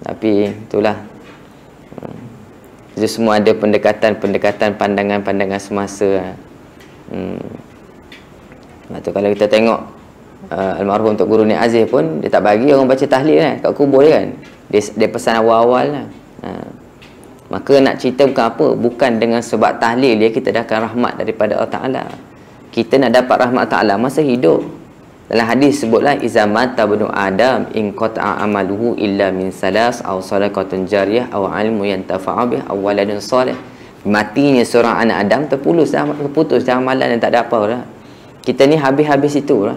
Tapi itulah, itu semua ada pendekatan, pandangan semasa. Lepas tu kalau kita tengok almarhum Tok Guru Nik Aziz pun, dia tak bagi orang baca tahlil kan kat kubur dia kan. Dia pesan awal-awal lah. Maka nak cerita bukan apa, bukan dengan sebab tahlil dia kita dapatkan rahmat daripada Allah Ta'ala. Kita nak dapat rahmat Ta'ala masa hidup. Dalam hadis sebutlah, iza mata ibnu Adam in qata'a amaluhu illa min salas aw sadaqatun jariyah aw ilmu yantafa'a bih aw waladun salih. Matinya seorang anak Adam, terputus dah amalan yang tak ada apa dah. Kita ni habis-habis itu lah.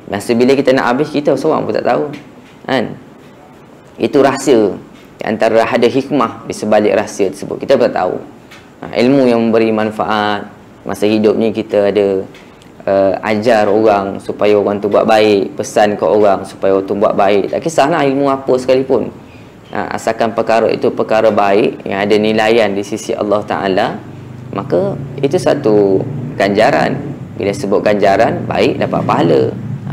Masa bila kita nak habis, kita seorang pun tak tahu kan. Itu rahsia, antara ada hikmah di sebalik rahsia tersebut, kita pun tak tahu. Ilmu yang memberi manfaat masa hidup ni, kita ada ajar orang supaya orang tu buat baik, pesan ke orang supaya orang tu buat baik. Tak kisahlah ilmu apa sekalipun, asalkan perkara itu perkara baik yang ada nilaian di sisi Allah Ta'ala, maka itu satu ganjaran. Bila sebut ganjaran, baik, dapat pahala.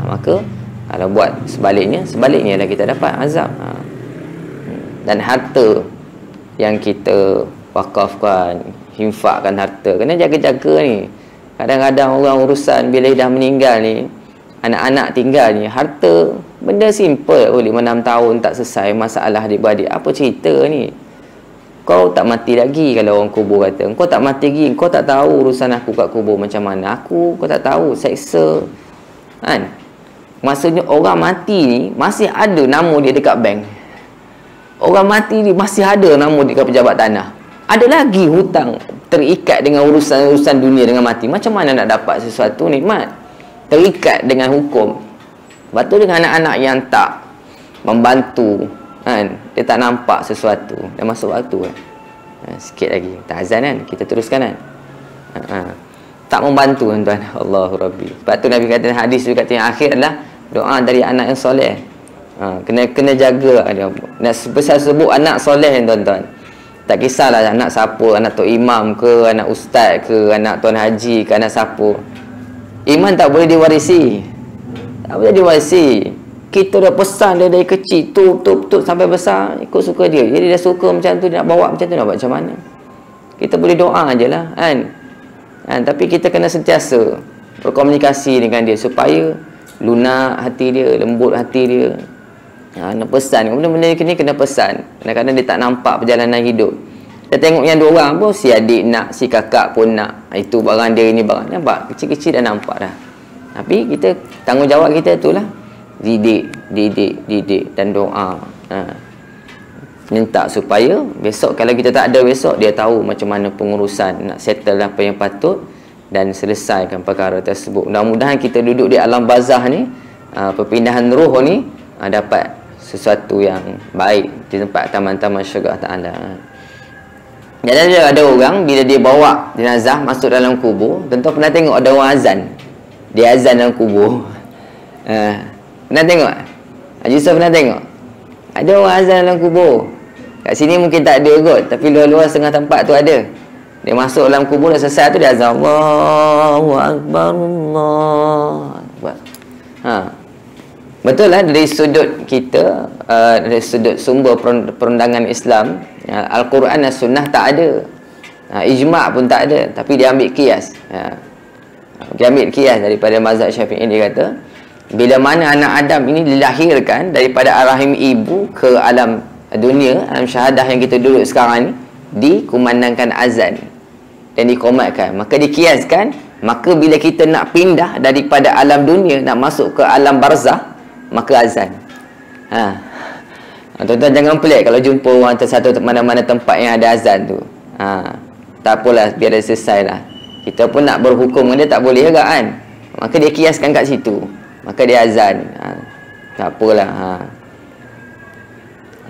Maka kalau buat sebaliknya lah kita dapat azab. Dan harta yang kita wakafkan, infakkan harta, kena jaga-jaga ni. Kadang-kadang orang urusan bila dah meninggal ni, anak-anak tinggal ni, harta benda simple, 5-6 tahun tak selesai masalah adik-beradik. Apa cerita ni? Kau tak mati lagi, kalau orang kubur kata. Kau tak mati lagi, kau tak tahu urusan aku kat kubur macam mana. Kau tak tahu, seksa. Kan? Maksudnya orang mati ni masih ada nama dia dekat bank. Orang mati ni masih ada nama dia dekat pejabat tanah. Ada lagi hutang terikat dengan urusan-urusan dunia dengan mati. Macam mana nak dapat sesuatu nikmat? Terikat dengan hukum. Lepas tu dengan anak-anak yang tak membantu, kan? Dia tak nampak sesuatu. Dah masuk waktu kan? Sikit lagi. Tak azan kan? Kita teruskan kan? Tak membantu tuan-tuan. Allahu Rabbi. Sebab tu Nabi kata hadis juga yang akhir adalah doa dari anak yang soleh. Kena jaga dia. Nak sebut anak soleh tuan-tuan. Tak kisahlah anak siapa, anak tok imam ke, anak ustaz ke, anak tuan haji ke, anak siapa. Iman tak boleh diwarisi. Tak boleh diwarisi. Kita dah pesan dia dari kecil, tup sampai besar, ikut suka dia. Jadi dia suka macam tu, dia nak bawa macam tu, nak buat macam mana? Kita boleh doa je lah, kan? Tapi kita kena sentiasa berkomunikasi dengan dia supaya lunak hati dia, lembut hati dia. Nak pesan, benda-benda ni kena pesan. Kadang-kadang dia tak nampak perjalanan hidup. Kita tengok yang dua orang pun, si adik nak, si kakak pun nak. Itu barang dia, ini barang. Nampak? Kecil-kecil dah nampak dah. Tapi kita, tanggungjawab kita itulah. Didik dan doa. Minta supaya besok kalau kita tak ada besok, dia tahu macam mana pengurusan, nak settle apa yang patut dan selesaikan perkara tersebut. Mudah-mudahan kita duduk di alam barzah ni, perpindahan roh ni, dapat sesuatu yang baik di tempat taman-taman syurga Ta'ala. Jadi ada orang bila dia bawa jenazah masuk dalam kubur, tentu pernah tengok ada orang azan. Dia azan dalam kubur. Pernah tengok? Haji Yusuf pernah tengok? Ada orang azan dalam kubur. Kat sini mungkin tak ada kot, tapi luar-luar setengah tempat tu ada. Dia masuk dalam kubur, dah selesai tu dia azan, Allahu Akbar, Allahu Akbar. Betul lah, dari sudut kita, dari sudut sumber perundangan Islam, Al-Quran dan Sunnah tak ada, ijma' pun tak ada, tapi dia ambil qiyas. Dia ambil qiyas daripada mazhab Syafi'i. Dia kata bila mana anak Adam ini dilahirkan daripada rahim ibu ke alam dunia, alam syahadah yang kita duduk sekarang ni, dikumandangkan azan dan dikomatkan, maka dikiaskan, maka bila kita nak pindah daripada alam dunia nak masuk ke alam barzah, maka azan. Tuan-tuan jangan pelik kalau jumpa orang satu mana-mana tempat yang ada azan tu. Tak apalah, biar dia selesai lah. Kita pun nak berhukum dengan dia tak boleh juga kan. Maka dia kiaskan kat situ, maka dia azan. Tak apalah.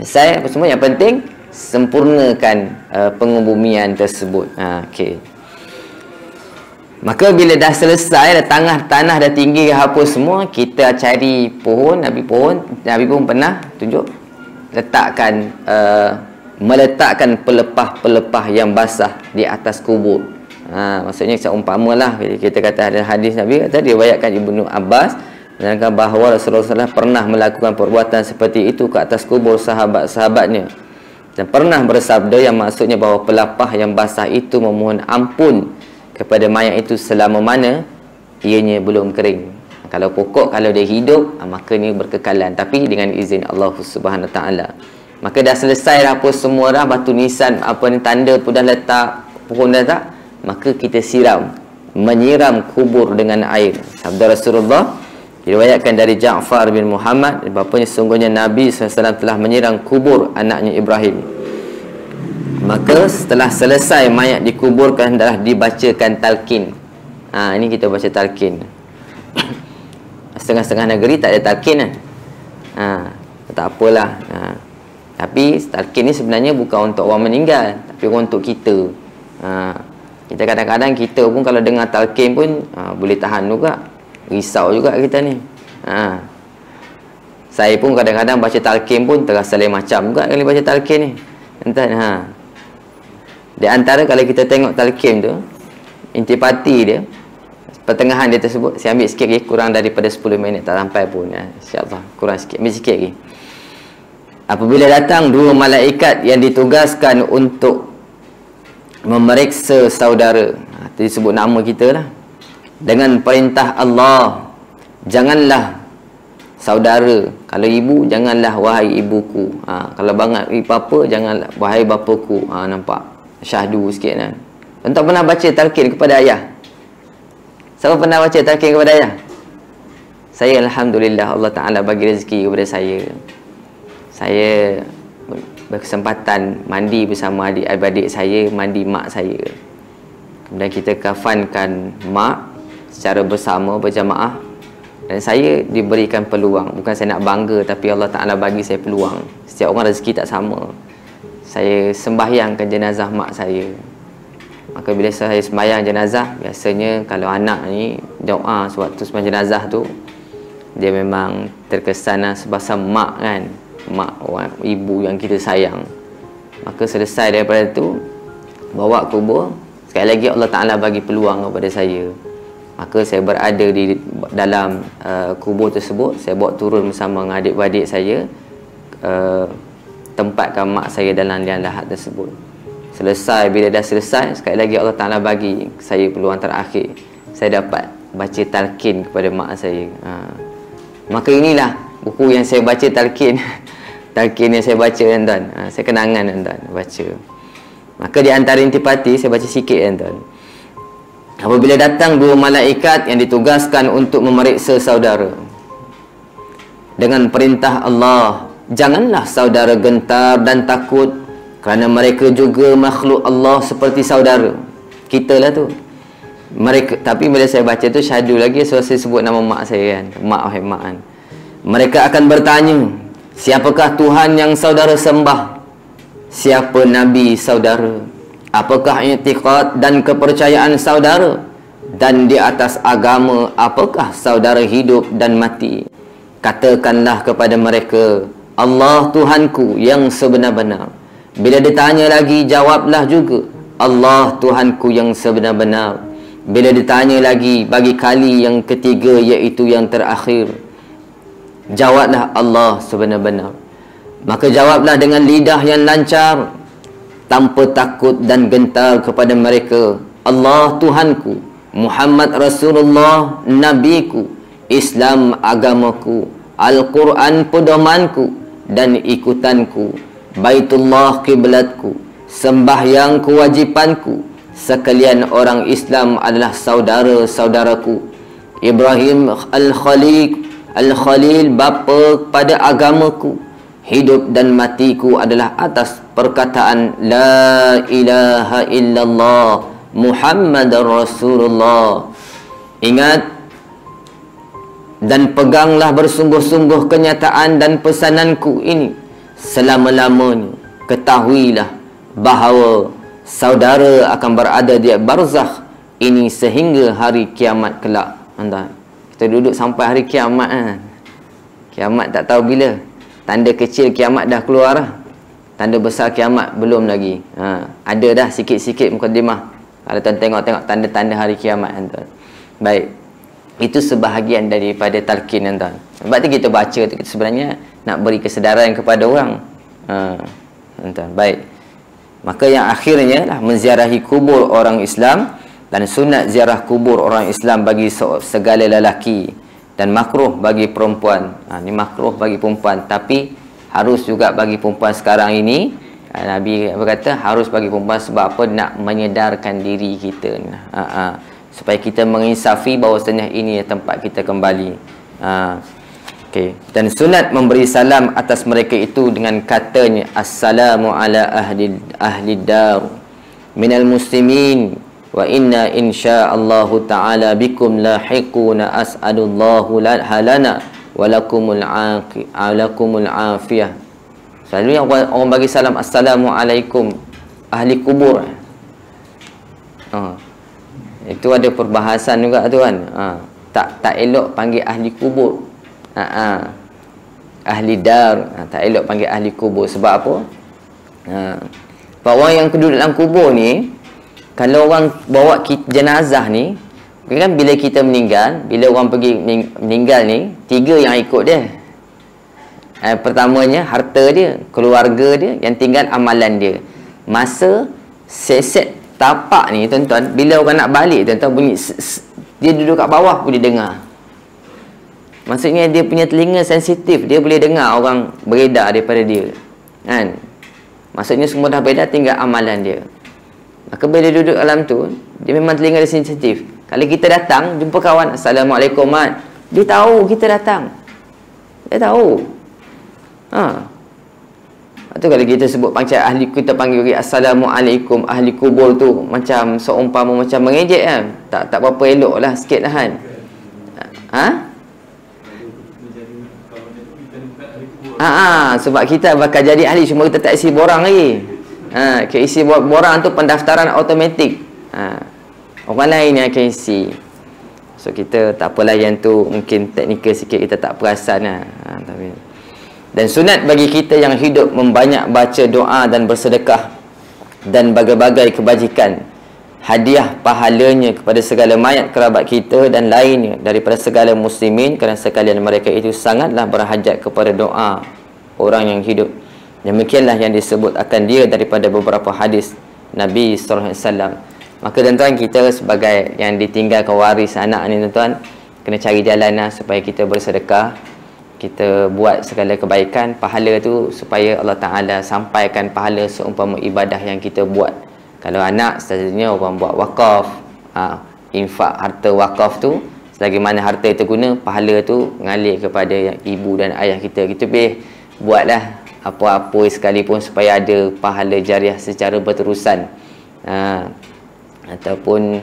Selesai apa semua, yang penting sempurnakan pengebumian tersebut. Okey. Maka bila dah selesai, dah tanah dah tinggi apa semua, kita cari pohon. Nabi pun pernah tunjuk meletakkan pelepah-pelepah yang basah di atas kubur. Maksudnya seumpamalah kita kata ada hadis Nabi kata, diriwayatkan Ibnu Abbas menerangkan bahawa Rasulullah SAW pernah melakukan perbuatan seperti itu ke atas kubur sahabat-sahabatnya, dan pernah bersabda yang maksudnya bahawa pelepah yang basah itu memohon ampun kepada mayat itu selama mana ianya belum kering. Kalau pokok, kalau dia hidup, maka ni berkekalan, tapi dengan izin Allah Subhanahu Wa Taala. Maka dah selesai apa semua dah, batu nisan apa ni, tanda pun dah letak, pohon dah letak, maka kita menyiram kubur dengan air. Sabda Rasulullah diriwayatkan dari Ja'far bin Muhammad, bapanya sungguhnya Nabi SAW telah menyiram kubur anaknya Ibrahim. Maka setelah selesai mayat dikuburkan, adalah dibacakan talqin. Ini kita baca talqin. Setengah-setengah negeri tak ada talqin kan. Tak apalah. Tapi talqin ni sebenarnya bukan untuk orang meninggal, tapi untuk kita. Kita kadang-kadang kita pun kalau dengar talqin pun boleh tahan juga. Risau juga kita ni. Saya pun kadang-kadang baca talqin pun terasa lain macam juga kali baca talqin ni. Entah. Di antara kalau kita tengok talqin tu, intipati dia, pertengahan dia tersebut. Saya ambil sikit lagi, kurang daripada 10 minit, tak sampai pun ya. InsyaAllah kurang sikit, ambil sikit lagi. Apabila datang dua malaikat yang ditugaskan untuk memeriksa saudara, disebut nama kita lah, dengan perintah Allah, janganlah saudara, kalau ibu janganlah wahai ibuku, kalau bangat bapa janganlah wahai bapaku. Nampak syahdu sikit kan. Tuan pernah baca talqin kepada ayah? Siapa pernah baca talqin kepada ayah? Saya alhamdulillah, Allah Ta'ala bagi rezeki kepada saya. Saya berkesempatan mandi bersama adik-adik saya, mandi mak saya. Kemudian kita kafankan mak secara bersama, berjamaah. Dan saya diberikan peluang. Bukan saya nak bangga, tapi Allah Ta'ala bagi saya peluang. Setiap orang rezeki tak sama. Saya sembahyangkan jenazah mak saya. Maka bila saya sembahyang jenazah, biasanya kalau anak ni doa sewaktu sembahyang jenazah tu, dia memang terkesan sebab mak kan, mak orang, ibu yang kita sayang. Maka selesai daripada tu, bawa kubur. Sekali lagi Allah Ta'ala bagi peluang kepada saya. Maka saya berada di dalam kubur tersebut. Saya bawa turun bersama dengan adik-adik saya, tempatkan mak saya dalam liang lahat tersebut. Selesai, bila dah selesai, sekali lagi Allah Ta'ala bagi saya peluang terakhir. Saya dapat baca talqin kepada mak saya. Maka inilah buku yang saya baca, talqin. Talqin yang saya baca tuan-tuan. Saya kenangan tuan-tuan baca. Maka di antara intipati saya baca sikit tuan-tuan. Apabila datang dua malaikat yang ditugaskan untuk memeriksa saudara dengan perintah Allah, janganlah saudara gentar dan takut, kerana mereka juga makhluk Allah seperti saudara kita lah tu. Mereka, tapi bila saya baca tu syahdu lagi, so saya sebut nama mak saya kan, mak wahai mak kan. Mereka akan bertanya, siapakah Tuhan yang saudara sembah? Siapa Nabi saudara? Apakah i'tiqad dan kepercayaan saudara? Dan di atas agama apakah saudara hidup dan mati? Katakanlah kepada mereka, Allah Tuhanku yang sebenar-benar. Bila ditanya lagi, jawablah juga, Allah Tuhanku yang sebenar-benar. Bila ditanya lagi bagi kali yang ketiga, iaitu yang terakhir, jawablah Allah sebenar-benar. Maka jawablah dengan lidah yang lancar, tanpa takut dan gentar kepada mereka, Allah Tuhanku, Muhammad Rasulullah Nabiku, Islam agamaku, Al-Quran pedomanku dan ikutanku, Baitullah kiblatku, sembahyang kewajipanku, sekalian orang Islam adalah saudara-saudaraku. Ibrahim Al-Khalil bapa pada agamaku. Hidup dan matiku adalah atas perkataan La ilaha illallah Muhammadar Rasulullah. Ingat dan peganglah bersungguh-sungguh kenyataan dan pesananku ini selama-lamanya. Ketahuilah bahawa saudara akan berada di barzakh ini sehingga hari kiamat kelak. Kita duduk sampai hari kiamat kan? Kiamat tak tahu bila. Tanda kecil kiamat dah keluar lah. Tanda besar kiamat belum lagi. Ada dah sikit-sikit mukadimah. Kalau tuan tengok-tengok tanda-tanda hari kiamat tuan. Baik. Itu sebahagian daripada talqin tuan. Sebab tu kita baca tu, kita sebenarnya nak beri kesedaran kepada orang. Tuan. Baik. Maka yang akhirnya lah menziarahi kubur orang Islam, dan sunat ziarah kubur orang Islam bagi segala lelaki, dan makruh bagi perempuan. Ini makruh bagi perempuan, tapi harus juga bagi perempuan sekarang ini. Nabi berkata harus bagi perempuan sebab apa? Nak menyedarkan diri kita, supaya kita menginsafi bahawasanya ini tempat kita kembali. Okay. Dan sunat memberi salam atas mereka itu dengan katanya, Assalamu ala ahli dar minal muslimin wa inna insya'allahu ta'ala bikum lahiquna as'alullahu halana walakumul afiyah. Selalunya orang bagi salam Assalamualaikum ahli kubur. Itu ada perbahasan juga tu kan. Tak elok panggil ahli kubur. Ahli dar, tak elok panggil ahli kubur. Sebab apa? Orang yang duduk dalam kubur ni, kalau orang bawa jenazah ni, Kan bila kita meninggal, bila orang pergi meninggal ni, 3 yang ikut dia. Pertamanya harta dia, keluarga dia, yang tinggal amalan dia. Masa seset tapak ni tuan-tuan, bila orang nak balik tuan-tuan, bunyi dia duduk kat bawah pun dia dengar. Maksudnya dia punya telinga sensitif, dia boleh dengar orang beredar daripada dia, kan? Maksudnya semua dah beredar, tinggal amalan dia. Maka bila dia duduk alam tu, dia memang telinga dia sensitif. Kalau kita datang jumpa kawan, Assalamualaikum Mat, dia tahu kita datang, dia tahu. Itu kalau kita sebut macam ahli, kita panggil Assalamualaikum ahli kubur tu, macam seumpama macam mengejek kan. Tak berapa elok lah sikit lah kan. Sebab kita bakal jadi ahli, cuma kita tak isi borang lagi. Kita isi borang tu pendaftaran automatik. Orang lain yang akan isi. So kita tak apalah, yang tu mungkin teknikal sikit, kita tak perasan lah. Dan sunat bagi kita yang hidup membanyak baca doa dan bersedekah dan berbagai kebajikan, hadiah pahalanya kepada segala mayat kerabat kita dan lainnya daripada segala muslimin, kerana sekalian mereka itu sangatlah berhajat kepada doa orang yang hidup. Demikianlah yang disebut akan dia daripada beberapa hadis Nabi SAW. Maka tuan-tuan, kita sebagai yang ditinggalkan waris anak ni tuan-tuan, kena cari jalan lah supaya kita bersedekah, kita buat segala kebaikan. Pahala tu supaya Allah Ta'ala sampaikan pahala seumpama ibadah yang kita buat. Kalau anak, seterusnya orang buat wakaf, infak harta wakaf tu, selagi mana harta itu guna, pahala tu ngalir kepada yang ibu dan ayah kita. Kita boleh buatlah apa-apa sekalipun supaya ada pahala jariah secara berterusan. Ataupun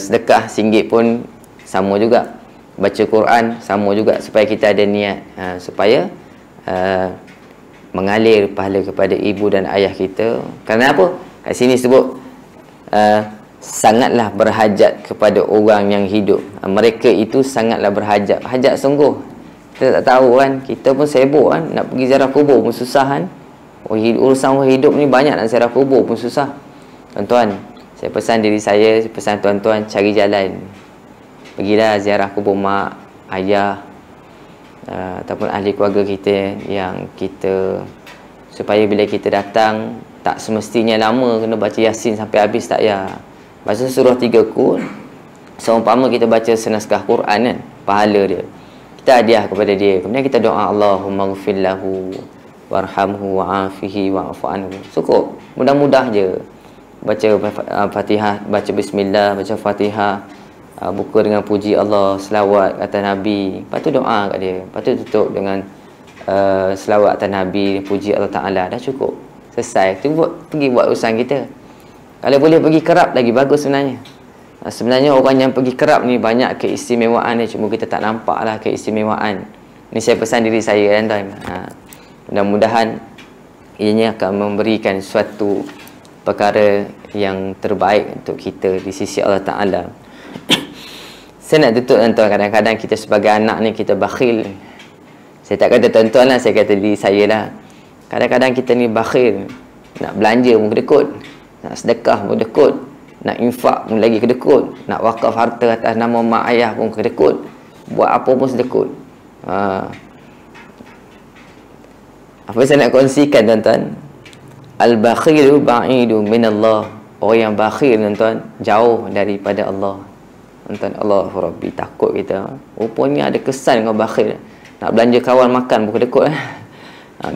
sedekah RM1 pun sama juga, baca Quran sama juga, supaya kita ada niat supaya mengalir pahala kepada ibu dan ayah kita. Kerana apa? Kat sini sebut sangatlah berhajat kepada orang yang hidup. Mereka itu sangatlah berhajat. Hajat sungguh. Kita tak tahu kan, kita pun sibuk kan, nak pergi ziarah kubur pun susah kan. Urusan orang hidup ni banyak, nak ziarah kubur pun susah. Tuan-tuan, saya pesan diri saya, pesan tuan-tuan, cari jalan. Pergilah ziarah kubur mak, ayah, ataupun ahli keluarga kita yang kita, supaya bila kita datang, tak semestinya lama kena baca Yasin sampai habis, tak ya. Baca surah 3 kun, seumpama kita baca senaskah Quran kan, pahala dia. Kita hadiah kepada dia. Kemudian kita doa, Allahumma ghfir lahu warhamhu wa'afihi wa'fu anhu. Cukup, mudah-mudah je. Baca Fatihah, baca bismillah, baca Fatihah, buka dengan puji Allah, selawat kata Nabi, lepas tu doa kat dia, lepas tu tutup dengan selawat kata Nabi, puji Allah Ta'ala, dah cukup, selesai. Tu pergi buat urusan kita. Kalau boleh pergi kerap lagi bagus sebenarnya. Sebenarnya orang yang pergi kerap ni banyak keistimewaan ni, cuma kita tak nampak lah keistimewaan. Ni saya pesan diri saya kan. Mudah-mudahan ianya akan memberikan suatu perkara yang terbaik untuk kita di sisi Allah Ta'ala. Saya nak tutup tuan-tuan, kadang-kadang kita sebagai anak ni kita bakhil. Saya tak kata tuan-tuan lah, saya kata diri saya lah. Kadang-kadang kita ni bakhil. Nak belanja pun kedekut, nak sedekah pun kedekut, nak infak pun lagi kedekut, nak wakaf harta atas nama mak ayah pun kedekut, buat apa pun sedekut. Apa saya nak kongsikan tuan-tuan, al-bakhilu ba'idu minallah. Orang yang bakhil tuan-tuan, jauh daripada Allah. Tuan-tuan, Allahu Rabbi, takut kita. Rupanya ada kesan dengan bakhil. Nak belanja kawan makan pun kedekut.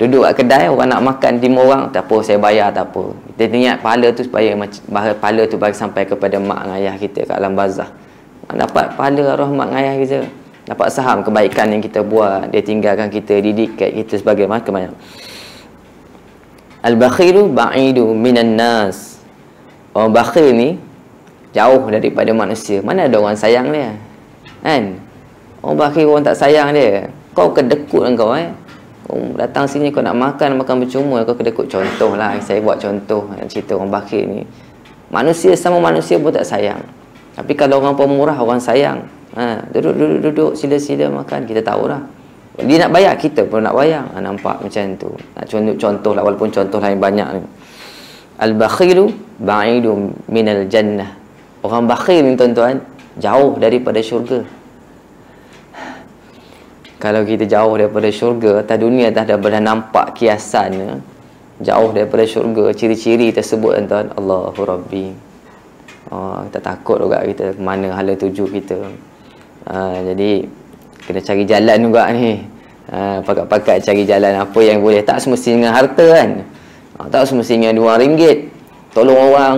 Duduk kat kedai, orang nak makan 5 orang, tak apa, saya bayar, tak apa. Kita niat pahala tu supaya pahala tu bagi sampai kepada mak dan ayah kita kat alam barzah. Dapat pahala arwah mak dan ayah kita, dapat saham kebaikan yang kita buat, dia tinggalkan kita, didik kita sebagai macam-macam. Al-bakhilu ba'idu minan nas. Orang bakhil ni jauh daripada manusia. Mana ada orang sayang dia, kan? Orang bakhil, orang tak sayang dia. Kau kedekut dengan kau kau datang sini, kau nak makan percuma, kau kedekut. Contoh lah, saya buat contoh cerita orang bakhil ni. Manusia sama manusia pun tak sayang. Tapi kalau orang pemurah, orang sayang. Duduk sila-sila makan, kita tahu lah. Dia nak bayar, kita pun nak bayar. Nampak macam tu. Nak contoh lah, walaupun contoh lain banyak ni. Al-bakhilu ba'idu minal jannah. Orang bakhil ni tuan-tuan, jauh daripada syurga. Kalau kita jauh daripada syurga, atas dunia dah nampak kiasan jauh daripada syurga, ciri-ciri tersebut tuan-tuan, Allahu Rabbi. Kita takut juga kita mana hala tuju kita. Jadi kena cari jalan juga ni. Pakat-pakat cari jalan apa yang boleh. Tak semestinya harta kan. Tak semestinya RM2. Tolong orang,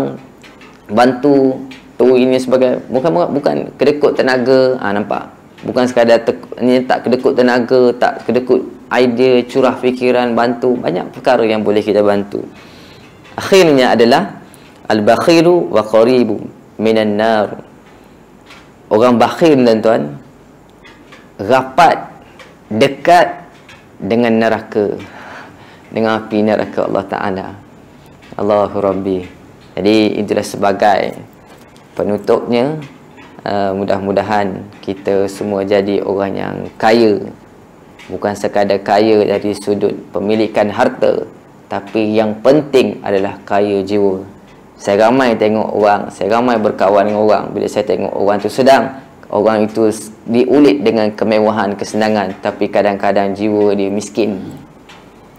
bantu, tu ini sebagai bukan kedekut tenaga. Nampak? Bukan sekadar ni tak kedekut tenaga, tak kedekut idea, curah fikiran, bantu. Banyak perkara yang boleh kita bantu. Akhirnya adalah al-bakhilu wa qaribu minan nar. Orang bakhil tuan-tuan, rapat, dekat dengan neraka, dengan api neraka Allah Ta'ala. Allahu Rabbi. Jadi itulah sebagai penutupnya. Mudah-mudahan kita semua jadi orang yang kaya. Bukan sekadar kaya dari sudut pemilikan harta, tapi yang penting adalah kaya jiwa. Saya ramai tengok orang, saya ramai berkawan dengan orang. Bila saya tengok orang tu sedang, orang itu diulit dengan kemewahan, kesenangan, tapi kadang-kadang jiwa dia miskin.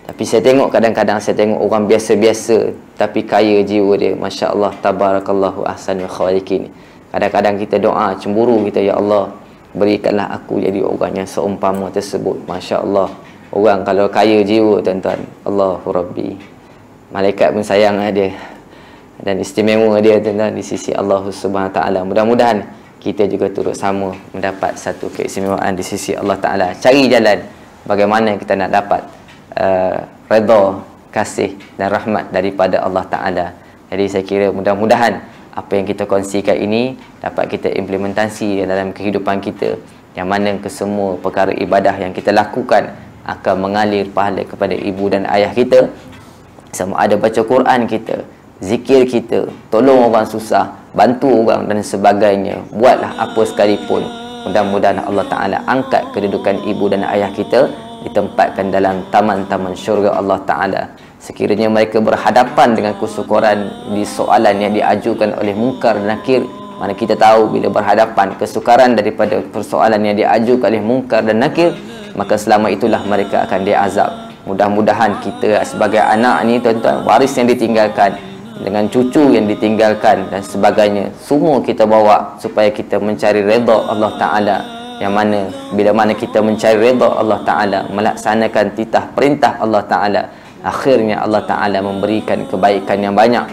Tapi saya tengok kadang-kadang saya tengok orang biasa-biasa tapi kaya jiwa dia. Masya Allah, tabarakallahu ahsanul khaliqin. Kadang-kadang kita doa cemburu kita, ya Allah, berikanlah aku jadi orang yang seumpama tersebut. Masya Allah. Orang kalau kaya jiwa tuan-tuan, Allahu Rabbi, malaikat pun sayang dia dan istimewa dia tuan-tuan di sisi Allah Subhanahu Taala. Mudah-mudahan kita juga turut sama mendapat satu keistimewaan di sisi Allah Taala. Cari jalan bagaimana kita nak dapat redha, kasih dan rahmat daripada Allah Taala. Jadi saya kira mudah-mudahan apa yang kita kongsikan ini dapat kita implementasi dalam kehidupan kita, yang mana kesemua perkara ibadah yang kita lakukan akan mengalir pahala kepada ibu dan ayah kita. Sama ada baca Quran kita, zikir kita, tolong orang susah, bantu orang dan sebagainya. Buatlah apa sekalipun. Mudah-mudahan Allah Ta'ala angkat kedudukan ibu dan ayah kita, ditempatkan dalam taman-taman syurga Allah Ta'ala. Sekiranya mereka berhadapan dengan kesukaran di soalan yang diajukan oleh Munkar dan Nakir, mana kita tahu bila berhadapan kesukaran daripada persoalan yang diajukan oleh Munkar dan Nakir, maka selama itulah mereka akan diazab. Mudah-mudahan kita sebagai anak ni tuan-tuan, waris yang ditinggalkan, dengan cucu yang ditinggalkan dan sebagainya, semua kita bawa supaya kita mencari redha Allah Ta'ala. Yang mana bila mana kita mencari redha Allah Ta'ala, melaksanakan titah perintah Allah Ta'ala, akhirnya Allah Ta'ala memberikan kebaikan yang banyak,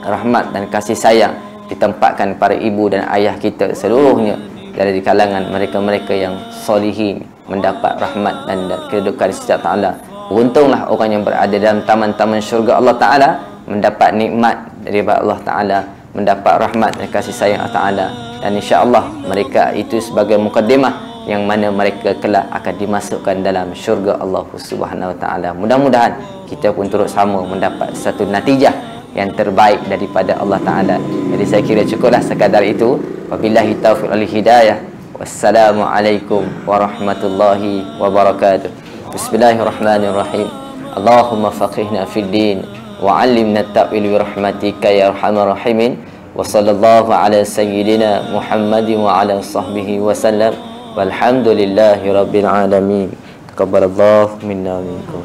rahmat dan kasih sayang, ditempatkan para ibu dan ayah kita seluruhnya dari kalangan mereka-mereka yang solihin, mendapat rahmat dan kedudukan sisi Allah. Beruntunglah orang yang berada dalam taman-taman syurga Allah Ta'ala, mendapat nikmat daripada Allah Ta'ala, mendapat rahmat dan kasih sayang Allah Ta'ala. Dan insya-Allah mereka itu sebagai mukaddimah yang mana mereka kelak akan dimasukkan dalam syurga Allah Subhanahu Wa Ta'ala. Mudah-mudahan kita pun turut sama mendapat satu natijah yang terbaik daripada Allah Ta'ala. Jadi saya kira cukuplah sekadar itu. Wabillahi taufiq wal hidayah. Wassalamualaikum warahmatullahi wabarakatuh. Bismillahirrahmanirrahim. Allahumma faqihna fid din wa 'allimna at-ta'wil bi rahmatika ya arhamar rahimin. Wa sallallahu ala sayyidina Muhammadin wa ala sahbihi wa sallam. Walhamdulillahi rabbil alamin. Taqabbalallahu minna minkum.